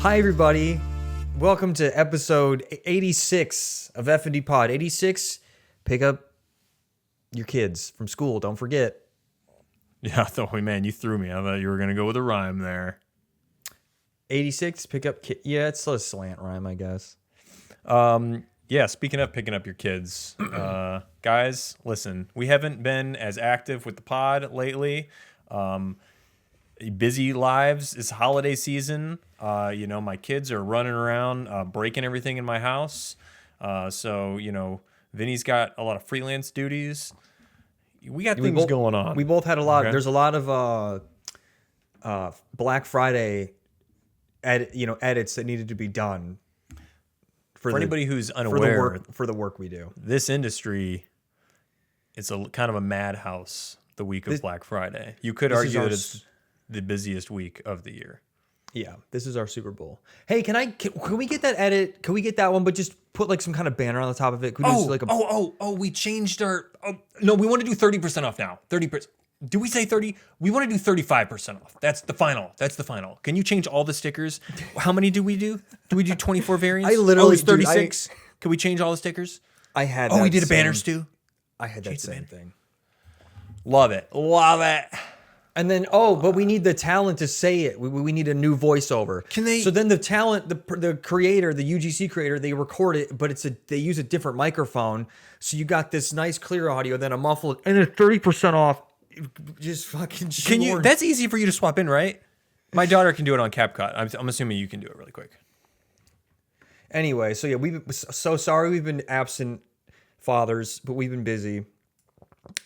Hi, everybody. Welcome to episode 86 of FND POD. 86, pick up your kids from school. Don't forget. Yeah, I thought, man, you threw me. I thought you were going to go with a rhyme there. 86, pick up kids. Yeah, it's a slant rhyme, I guess. Yeah, speaking of picking up your kids, guys, listen, we haven't been as active with the pod lately. Busy lives. It's holiday season. My kids are running around, breaking everything in my house. So, Vinny's got a lot of freelance duties. We got things going on. We both had a lot. Okay. There's a lot of Black Friday edits that needed to be done. For anybody who's unaware, for the work we do. This industry, it's a kind of a madhouse the week of Black Friday. You could argue that it's the busiest week of the year. Yeah, this is our Super Bowl. Hey, can we get that edit? Can we get that one, but just put like some kind of banner on the top of it? Can we we changed our... no, we want to do 30% off now. 30%. Do we say 30? We want to do 35% off. That's the final. Can you change all the stickers? How many do we do? Do we do 24 variants? I literally... it's 36? Can we change all the stickers? I had we did a banners too? I had that same thing. Love it. And then, but we need the talent to say it. We need a new voiceover. Can they? So then the talent, the creator, the UGC creator, they record it, but they use a different microphone. So you got this nice clear audio, then a muffled, and then 30% off. Just fucking. Can you? That's easy for you to swap in, right? My daughter can do it on CapCut. I'm assuming you can do it really quick. Anyway, so yeah, so sorry we've been absent fathers, but we've been busy.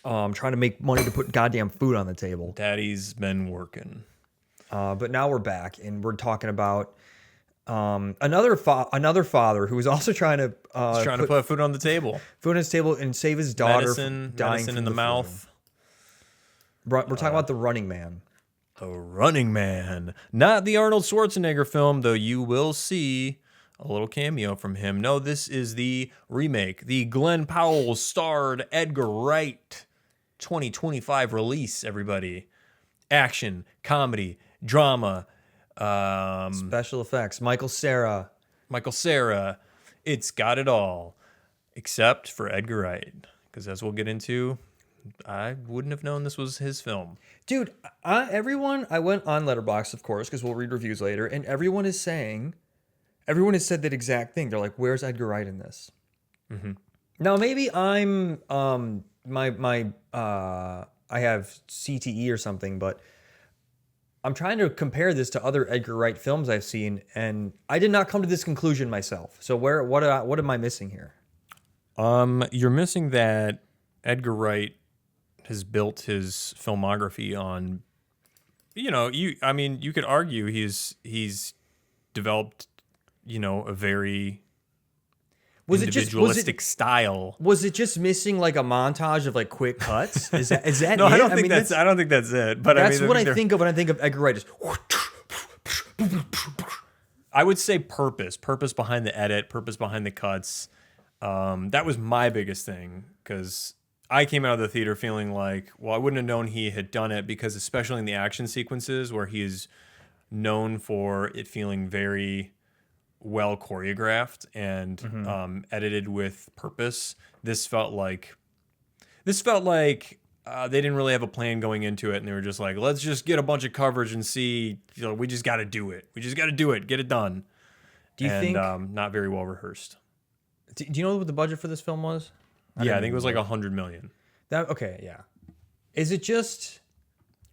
Trying to make money to put goddamn food on the table. Daddy's been working. But now we're back, and we're talking about another father who was also trying to put food on the table, and save his daughter medicine in the mouth. We're talking about The Running Man. The Running Man, not the Arnold Schwarzenegger film, though you will see a little cameo from him. No, this is the remake, the Glenn Powell starred Edgar Wright 2025 release, everybody. Action, comedy, drama, special effects, Michael Cera. It's got it all, except for Edgar Wright, because as we'll get into, I wouldn't have known this was his film. Dude, I went on Letterboxd, of course, because we'll read reviews later, and everyone has said that exact thing. They're like, "Where's Edgar Wright in this?" Mm-hmm. Now, maybe I'm I have CTE or something, but I'm trying to compare this to other Edgar Wright films I've seen, and I did not come to this conclusion myself. So what am I missing here? You're missing that Edgar Wright has built his filmography on, you could argue he's developed, a very individualistic style. Was it just missing like a montage of like quick cuts? Is that no, it? I don't think that's it. But that's what I think of when I think of Edgar Wright. I would say purpose behind the edit, purpose behind the cuts. That was my biggest thing, because I came out of the theater feeling like, well, I wouldn't have known he had done it, because especially in the action sequences where he is known for it feeling very well choreographed and edited with purpose. This felt like they didn't really have a plan going into it, and they were just like, let's just get a bunch of coverage and see. We just got to do it. Get it done. Do you think not very well rehearsed? Do you know what the budget for this film was? I think it was like $100 million. Okay, yeah. Is it just,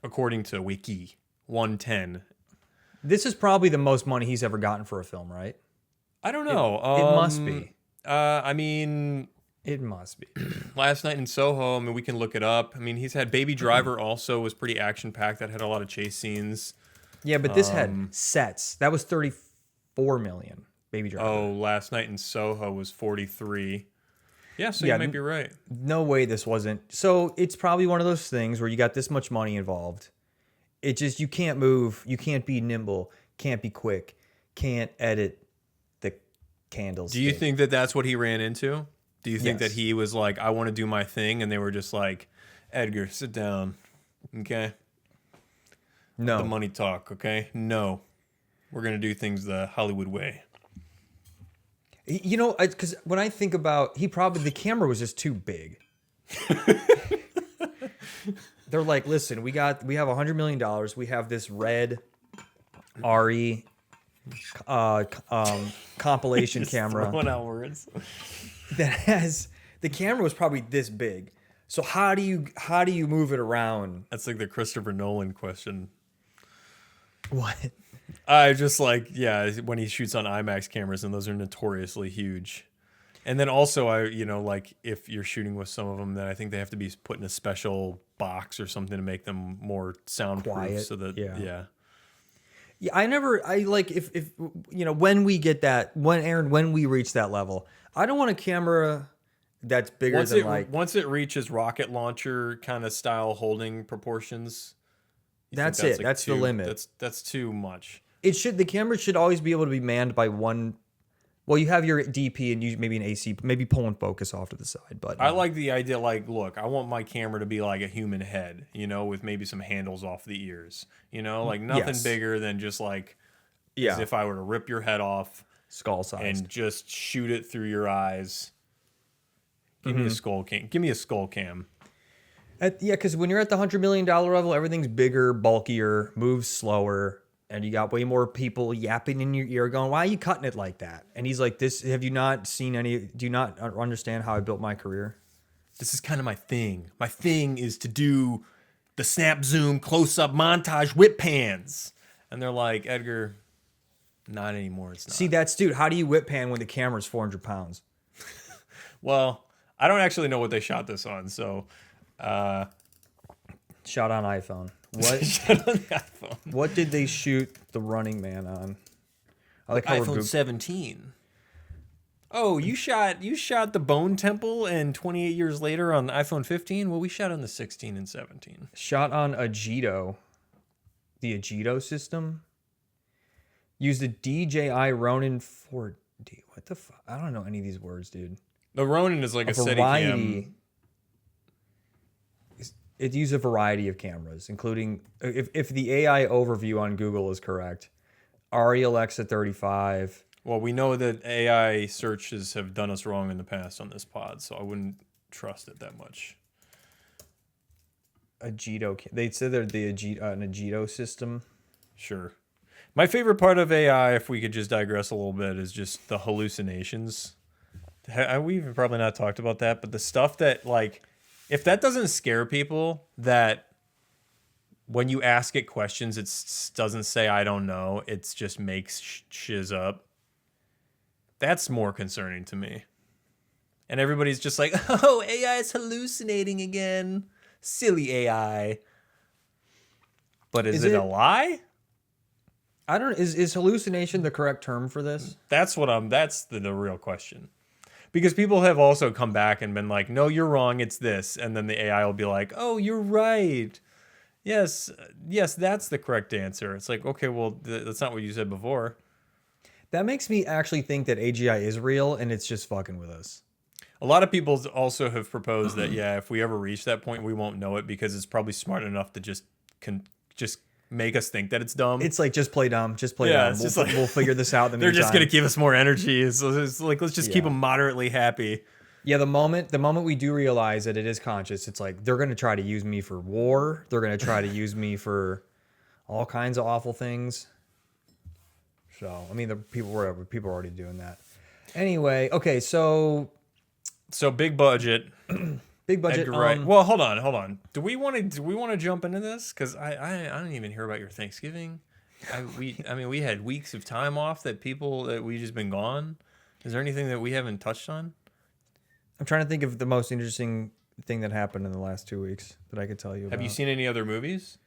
according to Wiki, 110? This is probably the most money he's ever gotten for a film, right? I don't know. It must be. It must be. Last Night in Soho, we can look it up. He's had Baby Driver also was pretty action-packed. That had a lot of chase scenes. Yeah, but this had sets. That was $34 million, Baby Driver. Oh, Last Night in Soho was 43. Yeah, so you might be right. No way this wasn't. So it's probably one of those things where you got this much money involved. It just, you can't move, you can't be nimble, can't be quick, can't edit the candles. Do you think that that's what he ran into? Do you think that he was like, I want to do my thing, and they were just like, Edgar, sit down, okay? No. The money talk, okay? No. We're gonna do things the Hollywood way. You know, because when I think about, the camera was just too big. They're like, listen, we have $100 million. We have this red RE compilation camera Throwing out words. that has, the camera was probably this big. So how do you move it around? That's like the Christopher Nolan question. What? I just like, yeah, when he shoots on IMAX cameras, and those are notoriously huge. And then also, like if you're shooting with some of them, then I think they have to be put in a special box or something to make them more soundproof. Quiet. So that, Yeah, I like if when we get that, when we reach that level, I don't want a camera that's bigger once it reaches rocket launcher kind of style holding proportions. That's it. Like That's the limit. That's too much. The camera should always be able to be manned by one. Well, you have your DP and maybe an AC, maybe pulling focus off to the side. But I like the idea. Like, look, I want my camera to be like a human head, with maybe some handles off the ears. Like nothing bigger than just like, as if I were to rip your head off, skull size, and just shoot it through your eyes. Give me a skull cam. Give me a skull cam. Because when you're at the $100 million level, everything's bigger, bulkier, moves slower, and you got way more people yapping in your ear going, why are you cutting it like that? And he's like, have you not seen do you not understand how I built my career? This is kind of my thing. My thing is to do the snap, zoom, close-up, montage, whip pans. And they're like, Edgar, not anymore. It's not. See, dude, how do you whip pan when the camera's 400 pounds? Well, I don't actually know what they shot this on, so... Shot on iPhone. What? Shot on the iPhone. What did they shoot the Running Man on? I like how iPhone 17. Oh, you shot the Bone Temple, and 28 years later on the iPhone 15. Well, we shot on the 16 and 17. Shot on Agito, the Agito system. Used a DJI Ronin 4D. What the fuck? I don't know any of these words, dude. The Ronin is like a Steadicam. It uses a variety of cameras, including, if the AI overview on Google is correct, Arri Alexa 35. Well, we know that AI searches have done us wrong in the past on this pod, so I wouldn't trust it that much. Agito. They said they're an Agito system. Sure. My favorite part of AI, if we could just digress a little bit, is just the hallucinations. We've probably not talked about that, but the stuff that, like... If that doesn't scare people, that when you ask it questions, it doesn't say, I don't know. It just makes shiz up. That's more concerning to me. And everybody's just like, oh, AI is hallucinating again. Silly AI. But is it a lie? I don't. Is hallucination the correct term for this? That's the real question. Because people have also come back and been like, no, you're wrong, it's this. And then the AI will be like, oh, you're right. Yes, that's the correct answer. It's like, okay, well, that's not what you said before. That makes me actually think that AGI is real and it's just fucking with us. A lot of people also have proposed that, if we ever reach that point, we won't know it because it's probably smart enough to just make us think that it's dumb. It's like, just play dumb. Just play dumb. We'll figure this out. They're just going to give us more energy. It's like, let's just keep them moderately happy. Yeah, the moment we do realize that it is conscious, it's like, they're going to try to use me for war. They're going to try to use me for all kinds of awful things. So, I mean, people are already doing that. Anyway, okay, so big budget. Big budget. Edgar Wright. Well, hold on. Do we want to jump into this? Because I don't even hear about your Thanksgiving. We had weeks of time off that we just been gone. Is there anything that we haven't touched on? I'm trying to think of the most interesting thing that happened in the last 2 weeks that I could tell you about. Have you seen any other movies?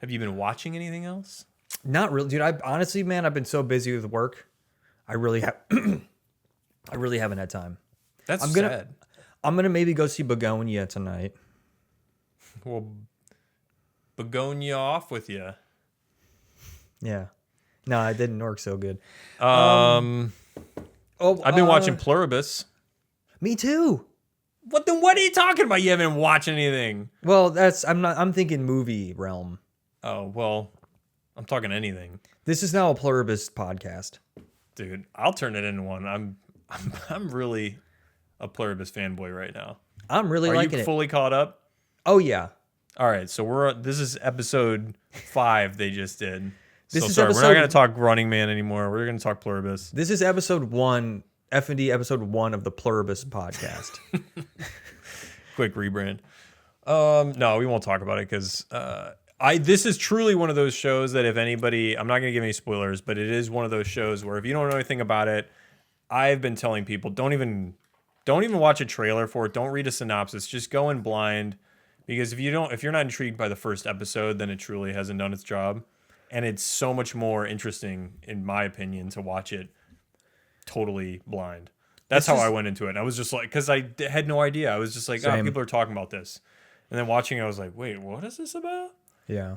Have you been watching anything else? Not really, dude. Honestly, man, I've been so busy with work. I really haven't had time. That's sad. I'm gonna maybe go see Begonia tonight. Well, Begonia off with you. Yeah. No, it didn't work so good. I've been watching Pluribus. Me too. What are you talking about? You haven't been watching anything. Well, I'm thinking movie realm. Oh, well, I'm talking anything. This is now a pluribus podcast. Dude, I'll turn it into one. I'm really a pluribus fanboy right now. I'm really Are liking you it. fully caught up? Oh yeah. All right, so this is episode 5 they just did. This so is sorry, we're not episode- going to talk Running Man anymore. We're going to talk pluribus. This is episode 1, FND episode 1 of the pluribus podcast. Quick rebrand. No, we won't talk about it because this is truly one of those shows that if anybody, I'm not going to give any spoilers, but it is one of those shows where if you don't know anything about it, I've been telling people don't even watch a trailer for it. Don't read a synopsis. Just go in blind, because if you're not intrigued by the first episode, then it truly hasn't done its job. And it's so much more interesting, in my opinion, to watch it totally blind. That's how I went into it. And I was just like, because I had no idea. I was just like, oh, people are talking about this. And then watching it, I was like, wait, what is this about? Yeah.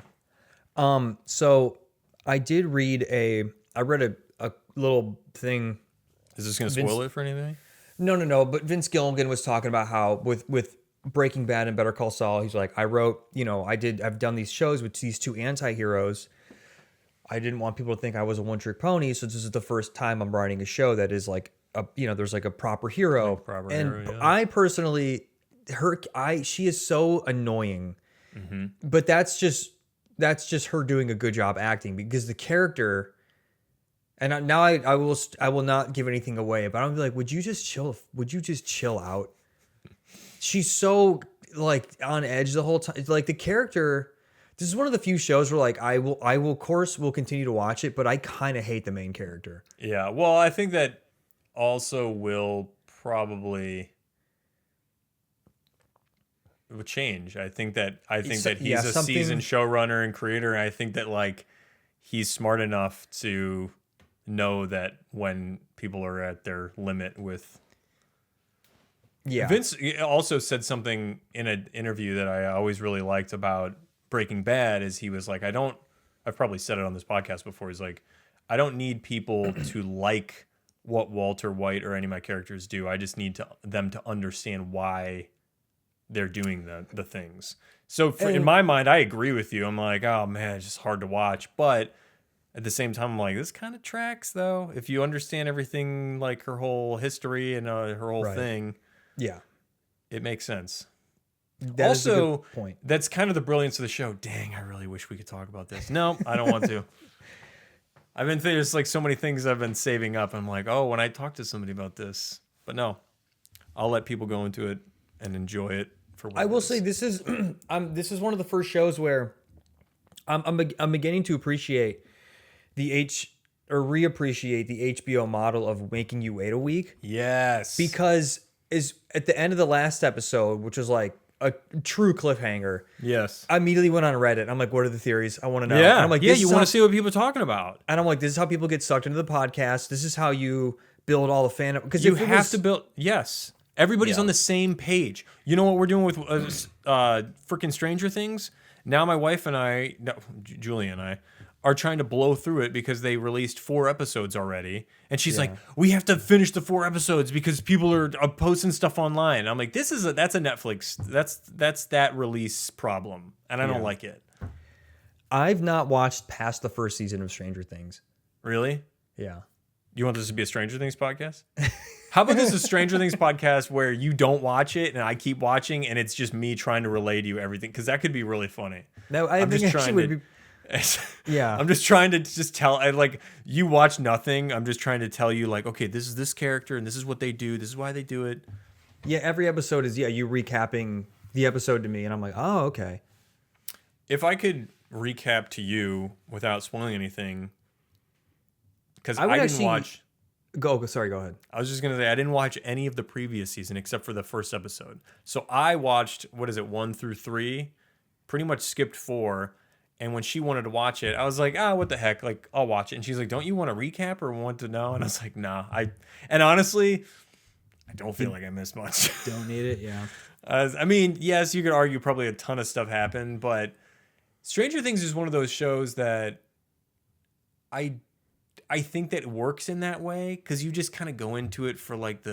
So I did read I read a little thing. Is this going to spoil it for anything? No. But Vince Gilligan was talking about how with Breaking Bad and Better Call Saul, he's like, I wrote, I've done these shows with these two anti-heroes. I didn't want people to think I was a one-trick pony. So this is the first time I'm writing a show that is like, there's like a proper hero. I personally, she is so annoying, but that's just her doing a good job acting, because the character, and now I will not give anything away, but I'll be like, would you just chill out? She's so like on edge the whole time. Like the character, this is one of the few shows where like I will of course will continue to watch it, but I kind of hate the main character. Yeah, well, I think that also will probably change. I think that he's a seasoned showrunner and creator, and I think that like he's smart enough to know that when people are at their limit with. Yeah. Vince also said something in an interview that I always really liked about Breaking Bad, is he was like, I've probably said it on this podcast before. He's like, I don't need people to like what Walter White or any of my characters do. I just need them to understand why they're doing the things. So in my mind, I agree with you. I'm like, oh man, it's just hard to watch. But at the same time, I'm like, this kind of tracks though. If you understand everything, like her whole history and her whole thing. Yeah, it makes sense. That is a good point. That's kind of the brilliance of the show. Dang, I really wish we could talk about this. No, I don't want to. There's like so many things I've been saving up. I'm like, oh, when I talk to somebody about this, but no, I'll let people go into it and enjoy it for what I will say this is this is one of the first shows where I'm beginning to appreciate reappreciate the HBO model of making you wait a week. Yes. Because is at the end of the last episode, which was like a true cliffhanger. Yes. I immediately went on Reddit. I'm like, what are the theories? I want to know. Yeah. And I'm like, you want to see what people are talking about. And I'm like, this is how people get sucked into the podcast. This is how you build all the fan. Because you have to build. Yes. Everybody's on the same page. You know what we're doing with freaking Stranger Things? Now my wife and Julie and I, are trying to blow through it because they released 4 episodes already. And she's like, we have to finish the 4 episodes because people are posting stuff online. I'm like, that's a Netflix. That's that release problem. And I don't like it. I've not watched past the first season of Stranger Things. Really? Yeah. You want this to be a Stranger Things podcast? How about this a Stranger Things podcast where you don't watch it and I keep watching and it's just me trying to relay to you everything? Because that could be really funny. No, I'm just trying to... Yeah, I'm just trying to tell. You watch nothing. I'm just trying to tell you, like, okay, this is this character, and this is what they do. This is why they do it. Yeah, every episode is you recapping the episode to me, and I'm like, oh, okay. If I could recap to you without spoiling anything, because I didn't watch. Sorry, go ahead. I was just gonna say I didn't watch any of the previous season except for the first episode. So I watched 1 through 3, pretty much skipped 4. And when she wanted to watch it, I was like, what the heck? Like, I'll watch it. And she's like, don't you want to recap or want to know? And I was like, nah. And honestly, I don't feel like I missed much. Don't need it, yeah. Yes, you could argue probably a ton of stuff happened, but Stranger Things is one of those shows that I think that works in that way because you just kind of go into it for like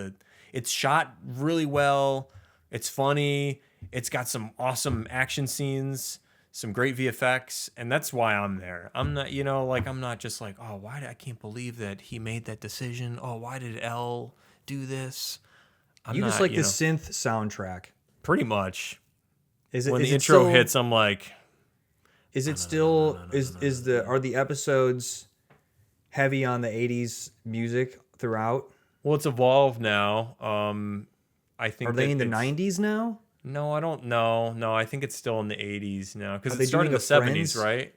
it's shot really well. It's funny. It's got some awesome action scenes. some great VFX, and that's why I'm there. I'm not, I'm not just like, oh, I can't believe that he made that decision. Oh, why did L do this? I'm You not, just like the synth soundtrack. pretty much. Is it When is the it intro still, hits, I'm like, Is it still are the episodes heavy on the 80s music throughout? well, it's evolved now. I think Are they in the it's- 90s now? No, I don't know. No, I think it's still in the 80s now because Are it they started in doing the a 70s, Friends? right?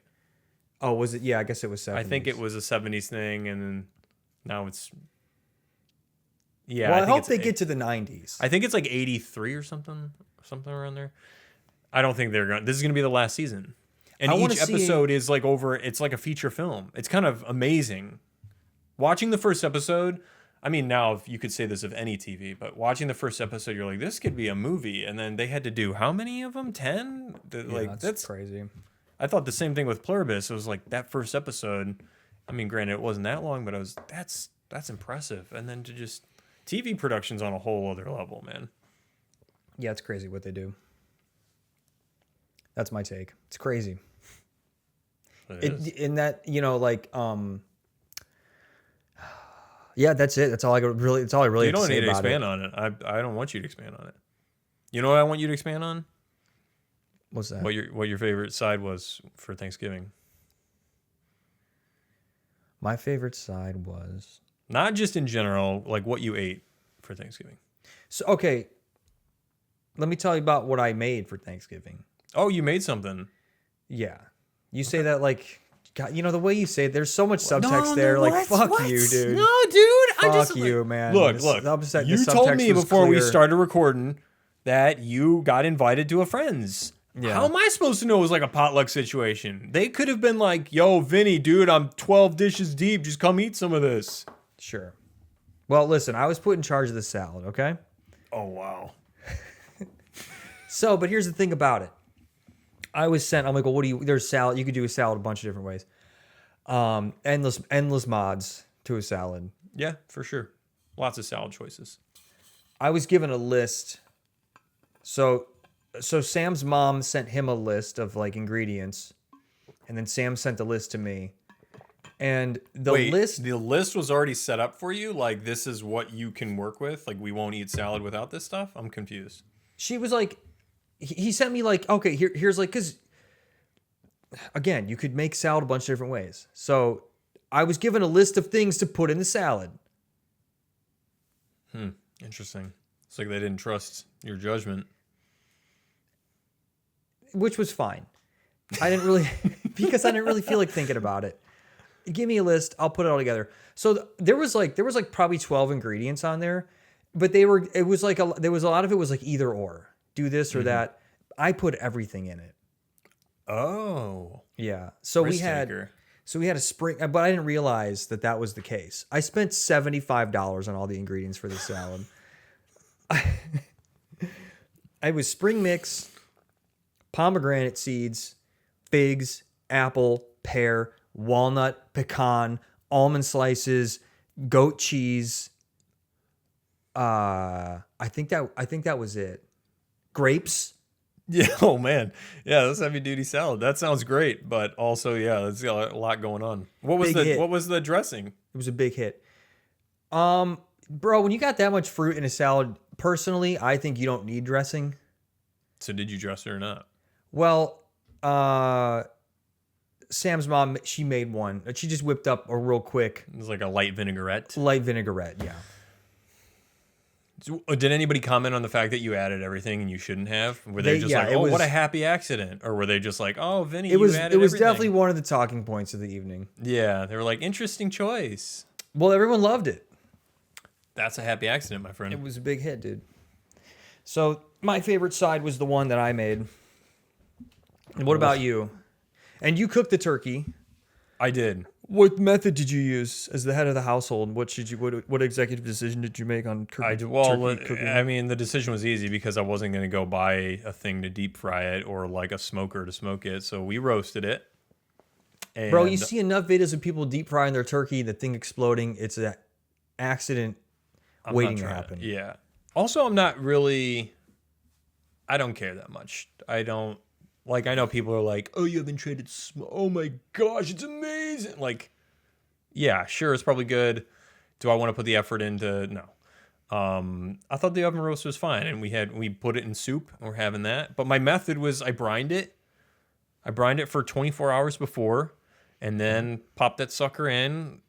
Oh, was it? Yeah, I guess it was 70s. I think it was a 70s thing, and then now it's yeah. Well, I think hope it's they get to the 90s. I think it's like 83 or something around there. I don't think they're going. This is going to be the last season, and I wanna each see- episode is like over. It's like a feature film. It's kind of amazing. Watching the first episode. I mean, now if you could say this of any TV, but watching the first episode, you're like, this could be a movie. And then they had to do how many of them? 10? Yeah, that's crazy. I thought the same thing with Pluribus. It was like that first episode. I mean, granted, it wasn't that long, but that's impressive. And then to just TV production's on a whole other level, man. Yeah, it's crazy what they do. That's my take. It's crazy. In that, yeah, that's it. That's all I really. That's all I really. You have don't to say need to about expand it. on it. I don't want you to expand on it. You know what I want you to expand on? What's that? What your favorite side was for Thanksgiving? My favorite side was Not just in general, like what you ate for Thanksgiving. so okay. Let me tell you about what I made for Thanksgiving. Oh, you made something. Yeah, you say that like, God, the way you say it. There's so much subtext there. Like, fuck you, dude. No, dude. Fuck you, man. Look. The You subtext told me was before we clear. started recording that you got invited to a friend's. Yeah. How am I supposed to know it was like a potluck situation? They could have been like, yo, Vinny, dude, I'm 12 dishes deep. Just come eat some of this. Sure. Well, listen, I was put in charge of the salad. Okay. Oh, wow. So, but here's the thing about it. I was sent. I'm like, well, there's salad. You could do a salad a bunch of different ways. Endless mods to a salad. Yeah, for sure. Lots of salad choices. I was given a list. So Sam's mom sent him a list of like ingredients, and then Sam sent a list to me. And the list, The list was already set up for you? Like, this is what you can work with? Like, we won't eat salad without this stuff? I'm confused. she was like, he sent me like, okay, here's like, because again, you could make salad a bunch of different ways. So I was given a list of things to put in the salad. Interesting. It's like they didn't trust your judgment. Which was fine. I didn't really because I didn't really feel like thinking about it. Give me a list, I'll put it all together. So there was like probably 12 ingredients on there, but there was a lot of it was like either or. Do this or that. I put everything in it. Oh. Yeah. So we Risk had taker. a spring, but I didn't realize that was the case. I spent $75 on all the ingredients for this salad. I was spring mix, pomegranate seeds, figs, apple, pear, walnut, pecan, almond slices, goat cheese. I think that was it. Grapes. Yeah. Oh, man. Yeah, that's heavy duty salad. That sounds great. But also, yeah, there's a lot going on. What was the dressing? It was a big hit. Bro, when you got that much fruit in a salad, personally, I think you don't need dressing. So did you dress it or not? Well, Sam's mom, she made one. She just whipped up a real quick It was like a light vinaigrette. light vinaigrette. Yeah. So, did anybody comment on the fact that you added everything and you shouldn't have? Were they just yeah, like, it oh, was- what a happy accident? Or were they just like, oh, Vinny, It was you added everything? definitely one of the talking points of the evening. Yeah, they were like, interesting choice. Well, everyone loved it. That's a happy accident, my friend. It was a big hit, dude. So my favorite side was the one that I made. And what about you? And you cooked the turkey. I did. What method did you use as the head of the household? What executive decision did you make on I turkey cooking? I mean, the decision was easy because I wasn't going to go buy a thing to deep fry it or like a smoker to smoke it. So we roasted it. And Bro, you see enough videos of people deep frying their turkey, the thing exploding. It's an accident I'm waiting not to trying happen. Yeah. Also, I don't care that much. I don't Like, I know people are like, oh, you haven't traded oh my gosh, it's amazing. Like, yeah, sure, it's probably good. Do I want to put the effort into? No. I thought the oven roast was fine, and we put it in soup, and we're having that. But my method was I brined it. I brined it for 24 hours before, and then popped that sucker in.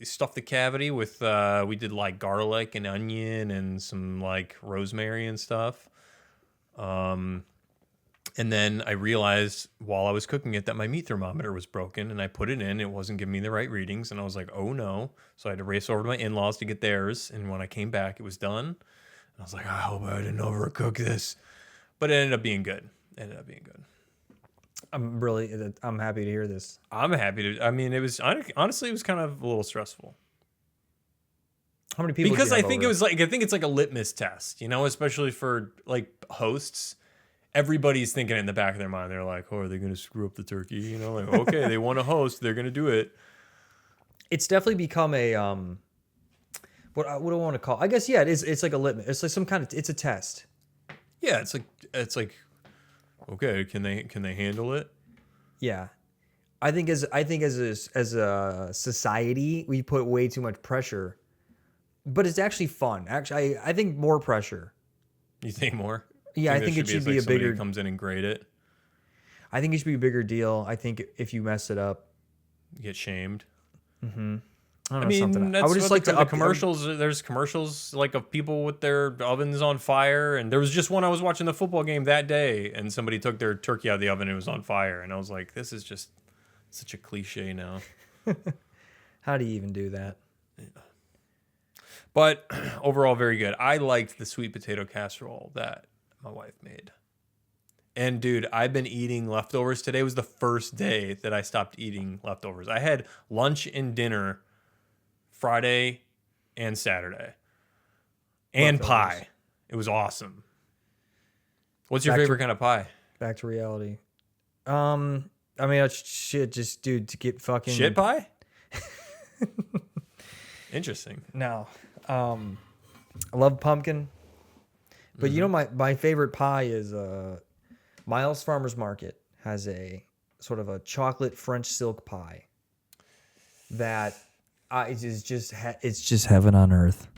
Stuffed the cavity with we did like garlic and onion and some like rosemary and stuff. And then I realized while I was cooking it that my meat thermometer was broken, and I put it in. It wasn't giving me the right readings, and I was like, oh no. So I had to race over to my in-laws to get theirs. And when I came back, it was done. And I was like, I hope I didn't overcook this. But it ended up being good. I'm happy to hear this. I'm happy to. I mean, it was honestly, it was kind of a little stressful. How many people? Because I think it's like a litmus test, you know, especially for like hosts. Everybody's thinking it in the back of their mind. They're like, oh, are they going to screw up the turkey? You know, like, okay, they want to host. They're going to do it. It's definitely become a, what do I want to call? I guess, yeah, it is. It's like a litmus. It's like some kind of, it's a test. Yeah. It's like, okay, can they handle it? Yeah. I think as a society, we put way too much pressure, but it's actually fun. Actually, I think more pressure. You think more? Yeah, I think it should be a bigger. Comes in and grade it. I think it should be a bigger deal. I think if you mess it up, you get shamed. Mm-hmm. I mean, I would just like to up commercials. There's commercials like of people with their ovens on fire, and there was just one I was watching the football game that day, and somebody took their turkey out of the oven and it was on fire, and I was like, this is just such a cliche now. How do you even do that? Yeah. But overall, very good. I liked the sweet potato casserole that my wife made. And dude, I've been eating leftovers. Today was the first day that I stopped eating leftovers. I had lunch and dinner Friday and Saturday. And Leftovers. pie. It was awesome. What's your favorite kind of pie? Back to reality. I mean, that's shit. Just dude, to get fucking shit pie. Interesting. No, I love pumpkin, but you know my favorite pie is Miles Farmers Market has a sort of a chocolate French silk pie that it's just heaven on earth.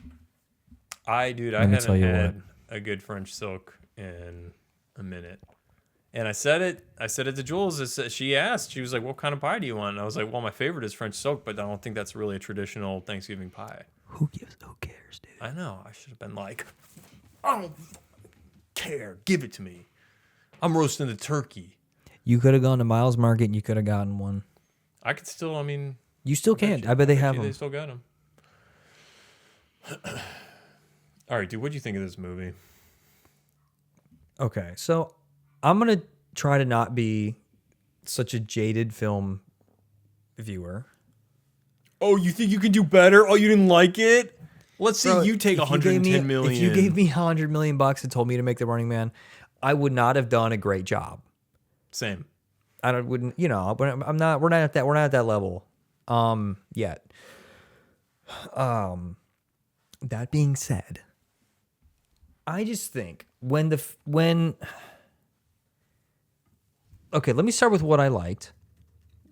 I haven't had a good French silk in a minute. And I said it to Jules. She asked, she was like, what kind of pie do you want? And I was like, well, my favorite is French silk, but I don't think that's really a traditional Thanksgiving pie. Who cares, dude? I know. I should have been like, I don't care. Give it to me. I'm roasting the turkey. You could have gone to Miles Market and you could have gotten one. I could still, I mean. You still can't. I bet they have them. They still got them. All right, dude, what'd you think of this movie? Okay, so I'm going to try to not be such a jaded film viewer. Oh, you think you can do better? Oh, you didn't like it? Let's see. Bro, you take 110 million. If you gave me $100 million and told me to make The Running Man, I would not have done a great job. Same. Wouldn't, you know, but I'm not, we're not at that level yet. That being said, I just think okay, let me start with what I liked.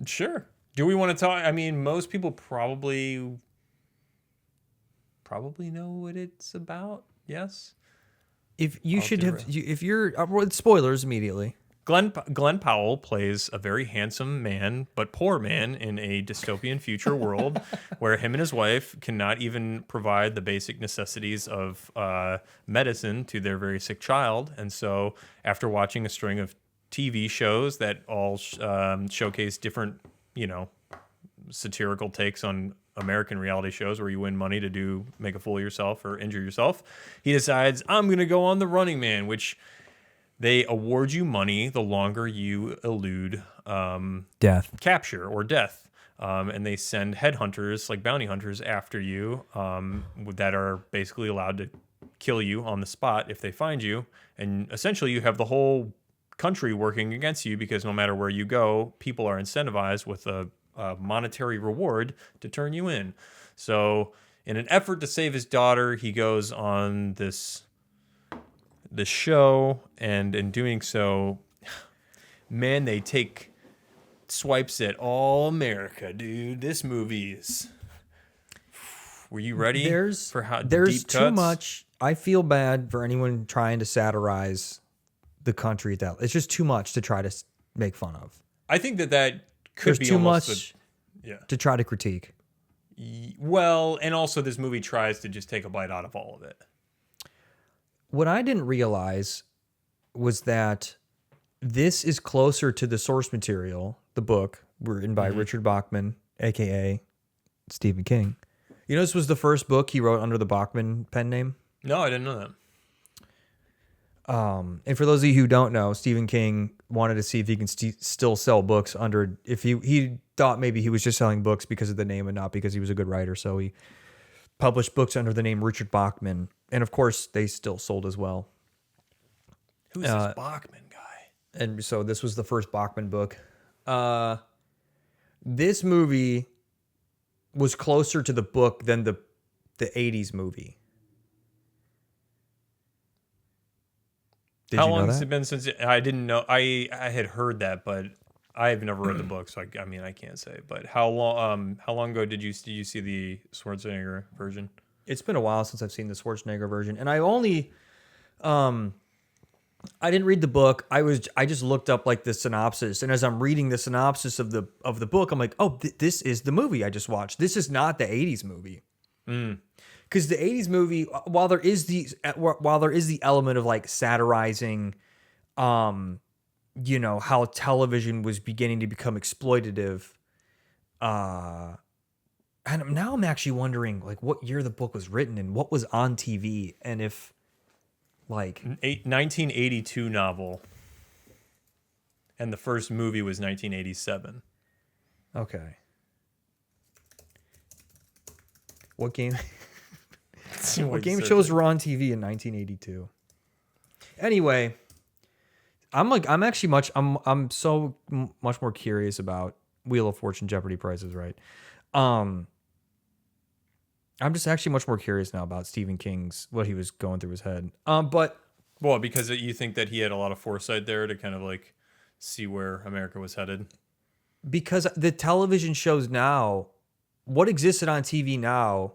Sure. Do we want to talk? I mean, most people probably know what it's about. Yes. If you should have, if you're spoilers immediately. Glenn Powell plays a very handsome man, but poor man in a dystopian future world where him and his wife cannot even provide the basic necessities of medicine to their very sick child. And so after watching a string of TV shows that all showcase different, you know, satirical takes on American reality shows where you win money to make a fool of yourself or injure yourself, he decides, I'm going to go on The Running Man, which they award you money the longer you elude capture or death. And they send headhunters, like bounty hunters, after you that are basically allowed to kill you on the spot if they find you. And essentially you have the whole country working against you because no matter where you go, people are incentivized with a monetary reward to turn you in. So in an effort to save his daughter, he goes on this show, and in doing so, man, they take swipes at all America, dude. This movie's. Were you ready for how There's deep too cuts? much. I feel bad for anyone trying to satirize the country at that. It's just too much to try to make fun of. I think that could There's be too almost much yeah. to try to critique. Well, and also this movie tries to just take a bite out of all of it. What I didn't realize was that this is closer to the source material, the book written by Richard Bachman, aka Stephen King. You know, this was the first book he wrote under the Bachman pen name. No, I didn't know that. And for those of you who don't know, Stephen King wanted to see if he can still sell books under, if he thought maybe he was just selling books because of the name and not because he was a good writer. So he published books under the name Richard Bachman. And of course, they still sold as well. Who's this Bachman guy? And so this was the first Bachman book. This movie was closer to the book than the 80s movie. How long has it been since I didn't know? I had heard that, but I've never read the book, so I mean I can't say. But how long ago did you see the Schwarzenegger version? It's been a while since I've seen the Schwarzenegger version, and I only I didn't read the book. I just looked up like the synopsis, and as I'm reading the synopsis of the book, I'm like, oh, this is the movie I just watched. This is not the 80s movie. Because the 80s movie, while there is the element of like satirizing, you know, how television was beginning to become exploitative, and now I'm actually wondering like what year the book was written and what was on TV, and if like 1982 novel, and the first movie was 1987. Okay. What game? What game shows were on TV in 1982? Anyway, I'm so much more curious about Wheel of Fortune, Jeopardy, Price is Right. I'm just actually much more curious now about Stephen King's, what he was going through his head. But well, because you think that he had a lot of foresight there to kind of like see where America was headed. Because the television shows now, what exists on TV now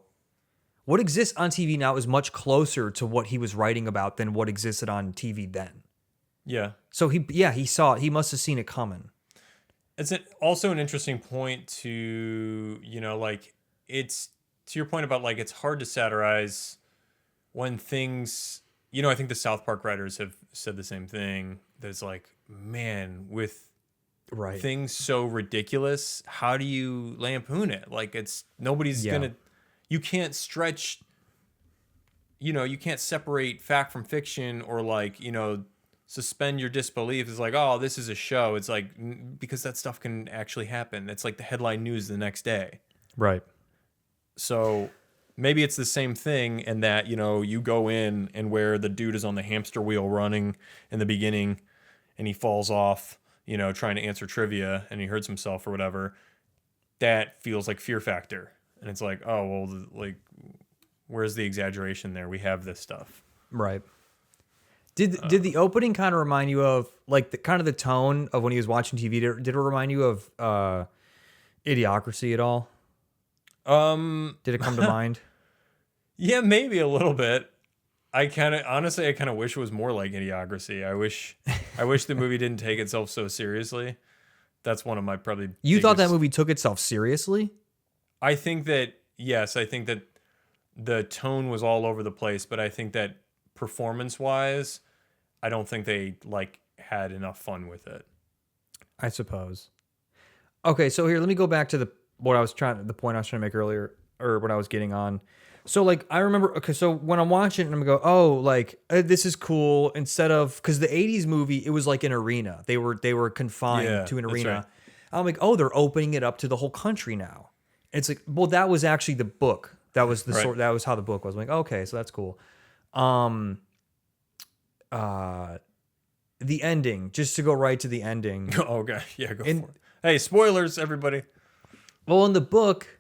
is much closer to what he was writing about than what existed on TV then. Yeah. So he saw it. He must have seen it coming. It's also an interesting point to, you know, like it's to your point about like it's hard to satirize when things, you know, I think the South Park writers have said the same thing. That it's like, man, with things so ridiculous, how do you lampoon it? Like it's nobody's gonna. You can't stretch, you know, you can't separate fact from fiction or like, you know, suspend your disbelief. It's like, oh, this is a show. It's like, because that stuff can actually happen. It's like the headline news the next day. Right. So maybe it's the same thing in that, you know, you go in and where the dude is on the hamster wheel running in the beginning and he falls off, you know, trying to answer trivia and he hurts himself or whatever. That feels like Fear Factor. And it's like, oh, well, like, where's the exaggeration there? We have this stuff. Right. Did the opening kind of remind you of, like, the kind of the tone of when he was watching TV? Did it remind you of Idiocracy at all? Did it come to mind? Yeah, maybe a little bit. Honestly, I kind of wish it was more like Idiocracy. I wish the movie didn't take itself so seriously. That's one of my probably You thought that movie took itself seriously? I think that, yes, I think that the tone was all over the place, but I think that performance-wise, I don't think they like had enough fun with it. I suppose. Okay, so here, let me go back to the point I was trying to make earlier, or what I was getting on. So like I remember, okay, so when I'm watching it, I'm gonna go, oh, like this is cool. Instead of, because the '80s movie, it was like an arena. They were confined to an arena. Right. I'm like, oh, they're opening it up to the whole country now. It's like, well, that was actually the book. That was the sort. That was how the book was. I'm like, okay, so that's cool. The ending, just to go right to the ending. Okay, yeah, go for it. Hey, spoilers, everybody. Well, in the book,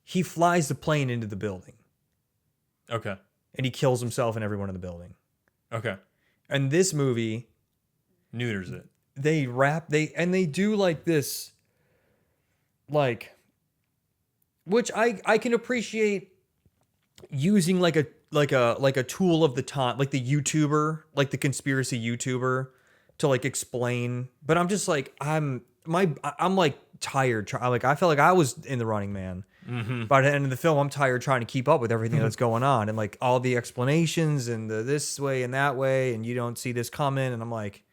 he flies the plane into the building. Okay. And he kills himself and everyone in the building. Okay. And this movie neuters it. they do like this, like, which I can appreciate using like a tool of the time, like the YouTuber, like the conspiracy YouTuber, to like explain. But I'm just like I'm like tired. Like I felt like I was in the running man. By the end of the film, I'm tired trying to keep up with everything that's going on and like all the explanations and the this way and that way, and you don't see this coming. And I'm like,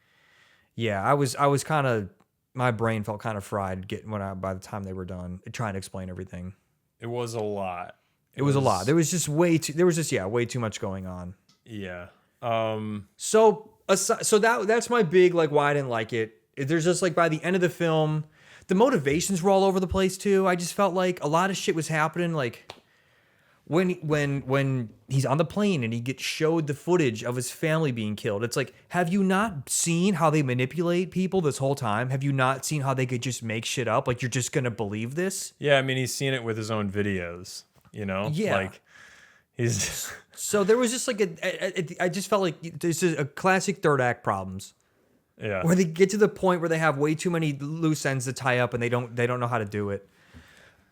yeah, I was kind of, my brain felt kind of fried getting by the time they were done trying to explain everything. It was a lot. It was a lot. There was just way too much going on. Yeah. So that's my big like why I didn't like it. There's just like by the end of the film, the motivations were all over the place too. I just felt like a lot of shit was happening. Like when he's on the plane and he gets showed the footage of his family being killed. It's like, have you not seen how they manipulate people this whole time? Have you not seen how they could just make shit up? Like, you're just gonna believe this? Yeah, I mean, he's seen it with his own videos, you know? Yeah. Like, he's... So there was just like I just felt like this is a classic third act problems. Yeah. Where they get to the point where they have way too many loose ends to tie up and they don't know how to do it.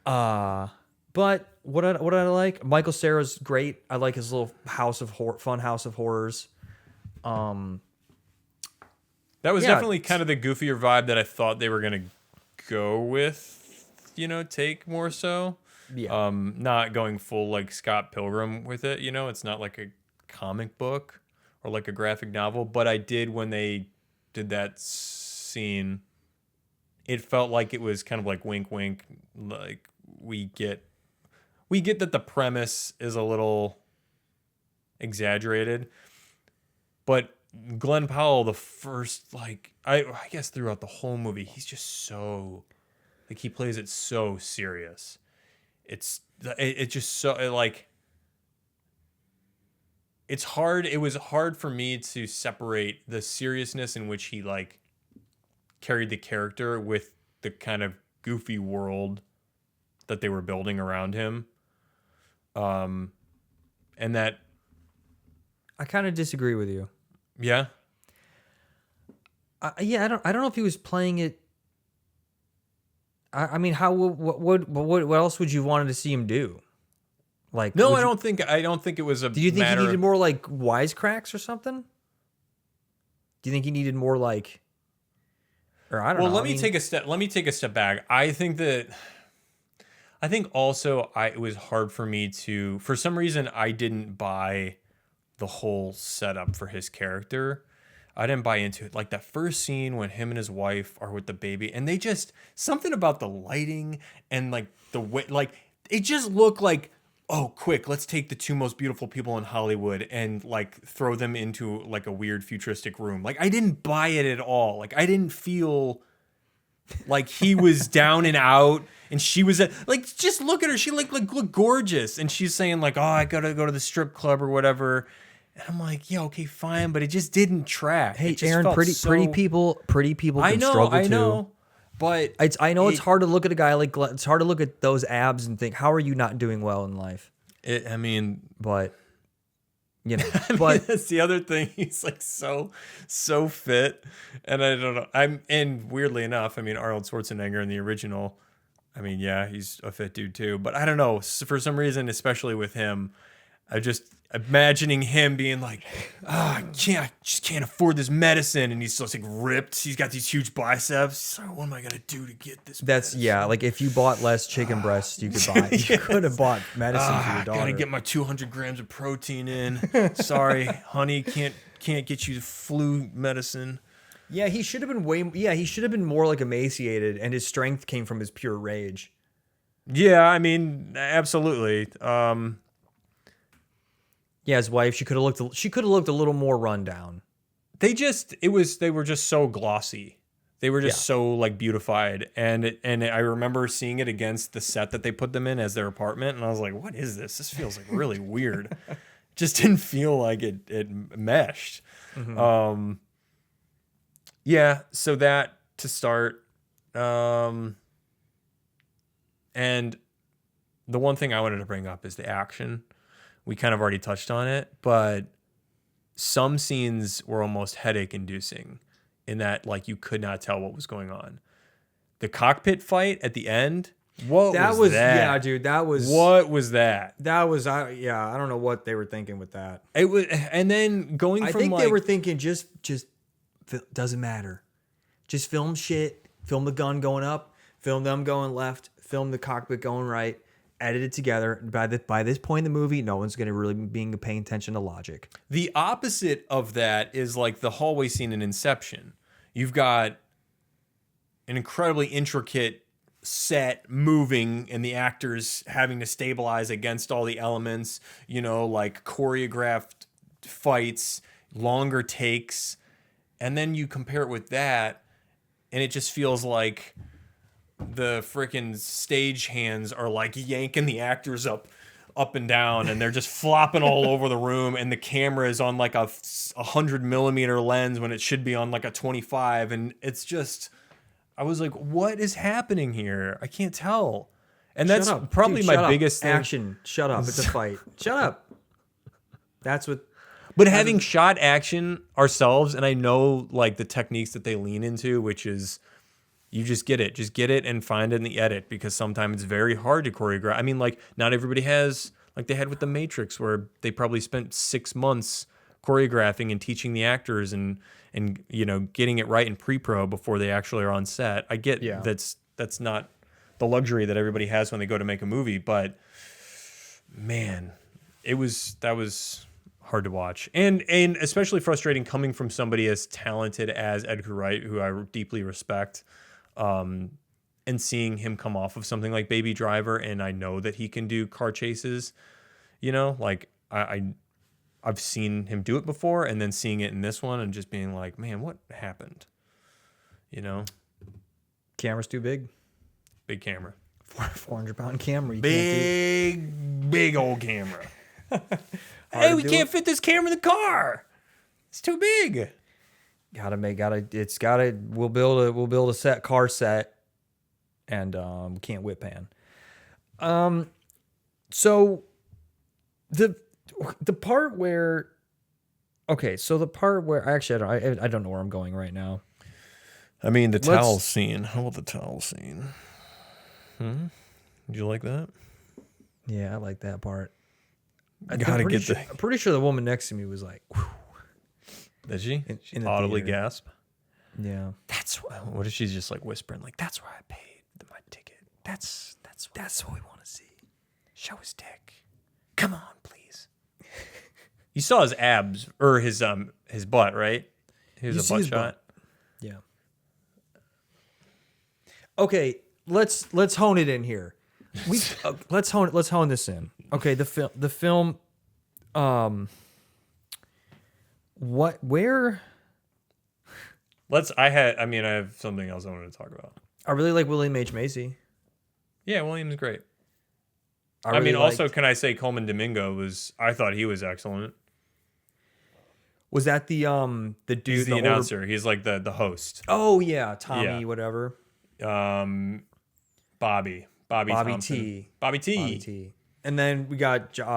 But what I like, Michael Cera's great. I like his little fun house of horrors. That was Yeah. definitely kind of the goofier vibe that I thought they were gonna go with, you know, take more so. Yeah. Not going full like Scott Pilgrim with it, you know, it's not like a comic book or like a graphic novel, but I did when they did that scene, it felt like it was kind of like wink wink, like we get that the premise is a little exaggerated, but Glenn Powell, the first, like, I guess throughout the whole movie, he's just so, like, he plays it so serious. It's just so, like, it's hard. It was hard for me to separate the seriousness in which he, like, carried the character with the kind of goofy world that they were building around him. And that, I kind of disagree with you. yeah. Yeah, I don't know if he was playing it. I mean, what else would you wanted to see him do? Like, No, I don't think it was a do you think matter. he needed more like wisecracks or something? Do you think he needed more like, or I don't know. Well, let me take a step back. I think also it was hard for me to, for some reason, I didn't buy the whole setup for his character. I didn't buy into it. Like that first scene when him and his wife are with the baby, and they just, something about the lighting and like the way, like it just looked like, oh, quick, let's take the two most beautiful people in Hollywood and like throw them into like a weird futuristic room. Like I didn't buy it at all. Like I didn't feel like he was down and out, and she was like, just look at her. She like look gorgeous, and she's saying like, oh, I gotta go to the strip club or whatever. And I'm like, yeah, okay, fine, but it just didn't track. Hey, It just Aaron, felt pretty people can struggle too. I know, but I know it's hard to look at a guy like Glenn. It's hard to look at those abs and think, how are you not doing well in life? I mean, But you know, I mean, but that's the other thing. He's like so fit, and I don't know. And weirdly enough, I mean, Arnold Schwarzenegger in the original, I mean, yeah, he's a fit dude too. But I don't know, for some reason, especially with him, I just imagining him being like, I just can't afford this medicine, and he's just like ripped. He's got these huge biceps. He's like, what am I gonna do to get this? that's medicine? like if you bought less chicken breasts, you could buy. You could have bought medicine for your daughter. Gotta get my 200 grams of protein in. Sorry, honey, can't get you the flu medicine. Yeah, he should have been he should have been more like emaciated, and his strength came from his pure rage. Yeah, I mean, absolutely. Yeah, his wife, she could have looked a little more rundown. They were just so glossy. They were just so like beautified, and I remember seeing it against the set that they put them in as their apartment, and I was like, what is this? This feels like really weird. Just didn't feel like it meshed. Mm-hmm. Yeah, so that to start. And the one thing I wanted to bring up is the action. We kind of already touched on it, but some scenes were almost headache inducing. in that like you could not tell what was going on. The cockpit fight at the end, what was that? Yeah, dude, that was what was that? That was I don't know what they were thinking with that. It was, and then going I from think like they were thinking just doesn't matter. Just film shit, film the gun going up, film them going left, film the cockpit going right, edit it together. By this point in the movie, no one's going to really be paying attention to logic. the opposite of that is like the hallway scene in Inception. You've got an incredibly intricate set moving and the actors having to stabilize against all the elements, you know, like choreographed fights, longer takes. And then you compare it with that and it just feels like the freaking stage hands are like yanking the actors up and down and they're just flopping all over the room and the camera is on like a 100mm lens when it should be on like a 25, and it's just, I was like, what is happening here? I can't tell. And that's probably Dude, my biggest thing. Action. Shut up. It's a fight. Shut up. That's what. But having shot action ourselves, and I know like the techniques that they lean into, which is you just get it and find it in the edit, because sometimes it's very hard to choreograph. I mean, like not everybody has, like they had with The Matrix, where they probably spent 6 months choreographing and teaching the actors and you know, getting it right in pre-pro before they actually are on set. I get that's not the luxury that everybody has when they go to make a movie, but man, that was hard to watch, and especially frustrating coming from somebody as talented as Edgar Wright, who I deeply respect, and seeing him come off of something like Baby Driver, and I know that he can do car chases, you know, like I've seen him do it before, and then seeing it in this one and just being like, man, what happened? You know, Camera's too big. big camera, 400-pound camera. big old camera. Hey, we can't fit this camera in the car. It's too big. We'll build a car set, and we can't whip pan. So the part where, actually I don't know where I'm going right now. I mean, the towel scene. How about the towel scene? Did you like that? Yeah, I like that part. I'm pretty sure the woman next to me was like, whew. Did she? In the audibly theater. gasp. Yeah. What if she's just like whispering, like, that's where I paid my ticket. That's what we want to see. Show his dick. Come on, please. You saw his abs or his butt, right? He was a butt shot. Yeah. Okay, let's hone it in here. Let's hone this in. Okay, the film. Where? I have something else I wanted to talk about. I really like William H. Macy. Yeah, William's great. Also, can I say Coleman Domingo I thought he was excellent. Was that the dude? He's the announcer. He's like the host. Oh yeah, Tommy, Yeah. whatever. Bobby Thompson. T. Bobby T. Bobby T. And then we got Josh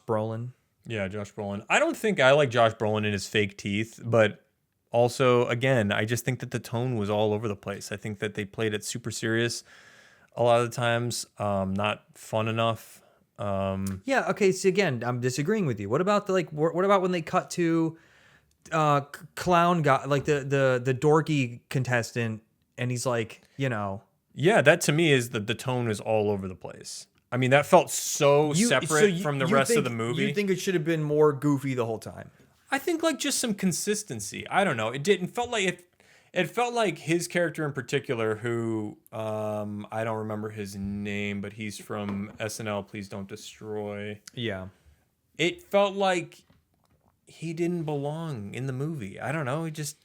Brolin. Yeah, Josh Brolin. I don't think I like Josh Brolin in his fake teeth, but also, again, I just think that the tone was all over the place. I think that they played it super serious a lot of the times, not fun enough. Yeah. Okay. So again, I'm disagreeing with you. What about what about when they cut to clown guy, like the dorky contestant, and he's like, you know. Yeah, that to me is the tone is all over the place. I mean, that felt so separate from the rest of the movie. You think it should have been more goofy the whole time? I think like just some consistency. I don't know. It didn't felt like it felt like his character in particular, who I don't remember his name, but he's from SNL. Please Don't Destroy. Yeah. It felt like he didn't belong in the movie. I don't know. He just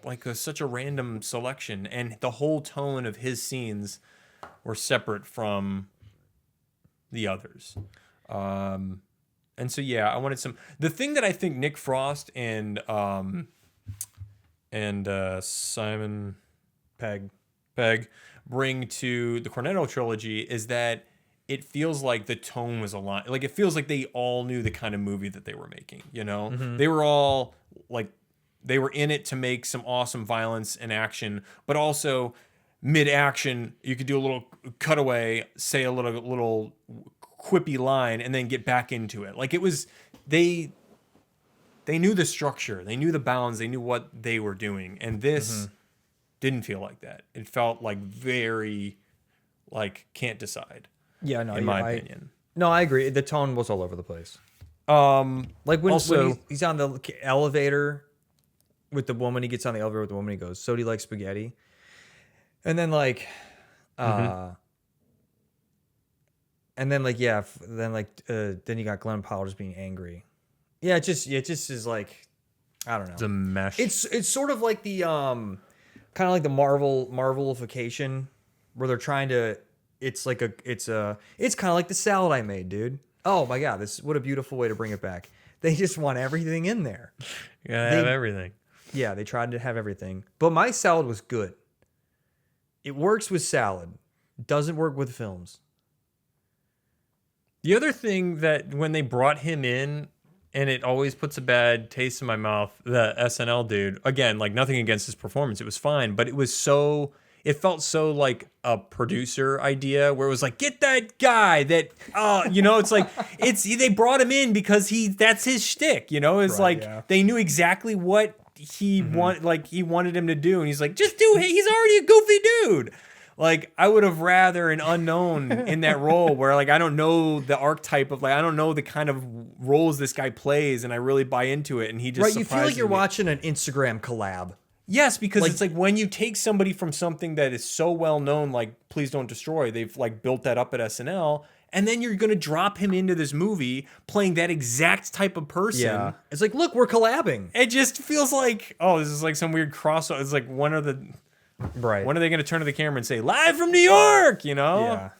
like such a random selection, and the whole tone of his scenes were separate from the others. And so yeah, I wanted the thing that I think Nick Frost and Simon Pegg bring to the Cornetto trilogy is that it feels like the tone was aligned. Like it feels like they all knew the kind of movie that they were making, you know? Mm-hmm. They were all like they were in it to make some awesome violence and action, but also mid-action, you could do a little cutaway, say a little quippy line, and then get back into it. Like, it was, they knew the structure, they knew the bounds, they knew what they were doing, and this didn't feel like that. It felt like very, like, can't decide. Yeah, no, in my opinion. No, I agree. The tone was all over the place. Like when he's on the elevator with the woman, he gets on the elevator with the woman, he goes, "So do you like spaghetti?" And then like, and then like, yeah, then you got Glenn Powell just being angry. Yeah, it just is like, I don't know. It's a mesh. It's sort of like the kind of like the Marvelification, where they're trying to. It's kind of like the salad I made, dude. Oh my god, what a beautiful way to bring it back. They just want everything in there. You gotta have everything. Yeah, they tried to have everything, but my salad was good. It works with salad. Doesn't work with films. The other thing that when they brought him in, and it always puts a bad taste in my mouth, the SNL dude, again, like nothing against his performance, it was fine, but it felt so like a producer idea where it was like, get that guy that, it's like, they brought him in because that's his shtick, it's They knew exactly what he wanted him to do. And he's like, just do it. He's already a goofy dude. Like, I would have rather an unknown in that role where, like, I don't know the archetype of, like, I don't know the kind of roles this guy plays, and I really buy into it, and he just you feel like you're watching an Instagram collab. Yes, because it's like when you take somebody from something that is so well known, like Please Don't Destroy, they've like built that up at SNL, and then you're gonna drop him into this movie playing that exact type of person. Yeah, it's like, look, we're collabing. It just feels like, oh, this is like some weird crossover. It's like when are they gonna turn to the camera and say live from New York? Yeah.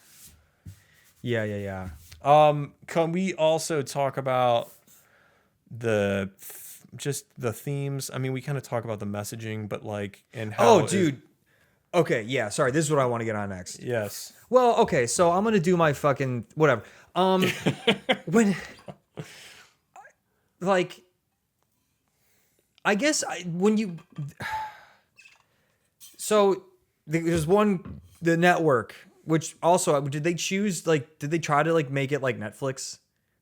Can we also talk about the themes? I mean, we kind of talk about the messaging, but like, and how. Oh, dude. Okay, yeah. Sorry, this is what I want to get on next. Yes. Well, okay, so I'm gonna do my fucking whatever. When, like, I guess when you. So there's the network, which also did they try to like make it like Netflix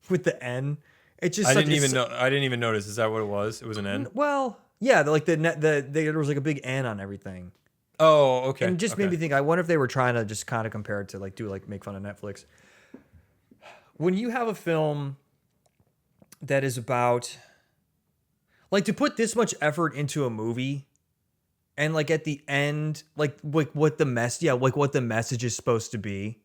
with the N? It just I didn't even notice. Is that what it was? It was an N. Well, yeah, there was like a big N on everything. Oh, okay. And it just made me think. I wonder if they were trying to just kind of compare it to like make fun of Netflix. When you have a film that is about, like, to put this much effort into a movie, and like at the end, like what the message is supposed to be.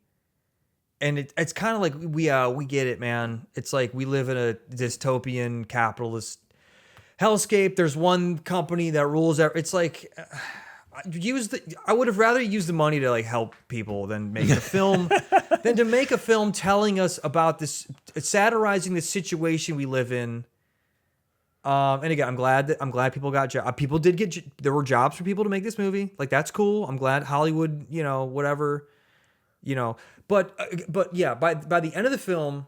And it's kind of like we get it, man. It's like we live in a dystopian capitalist hellscape. There's one company that rules everything. It's like I would have rather used the money to like help people than make a film than to make a film telling us about this, satirizing the situation we live in. And again, I'm glad people got jobs. People did get. There were jobs for people to make this movie. Like, that's cool. I'm glad Hollywood, whatever. But yeah, by the end of the film,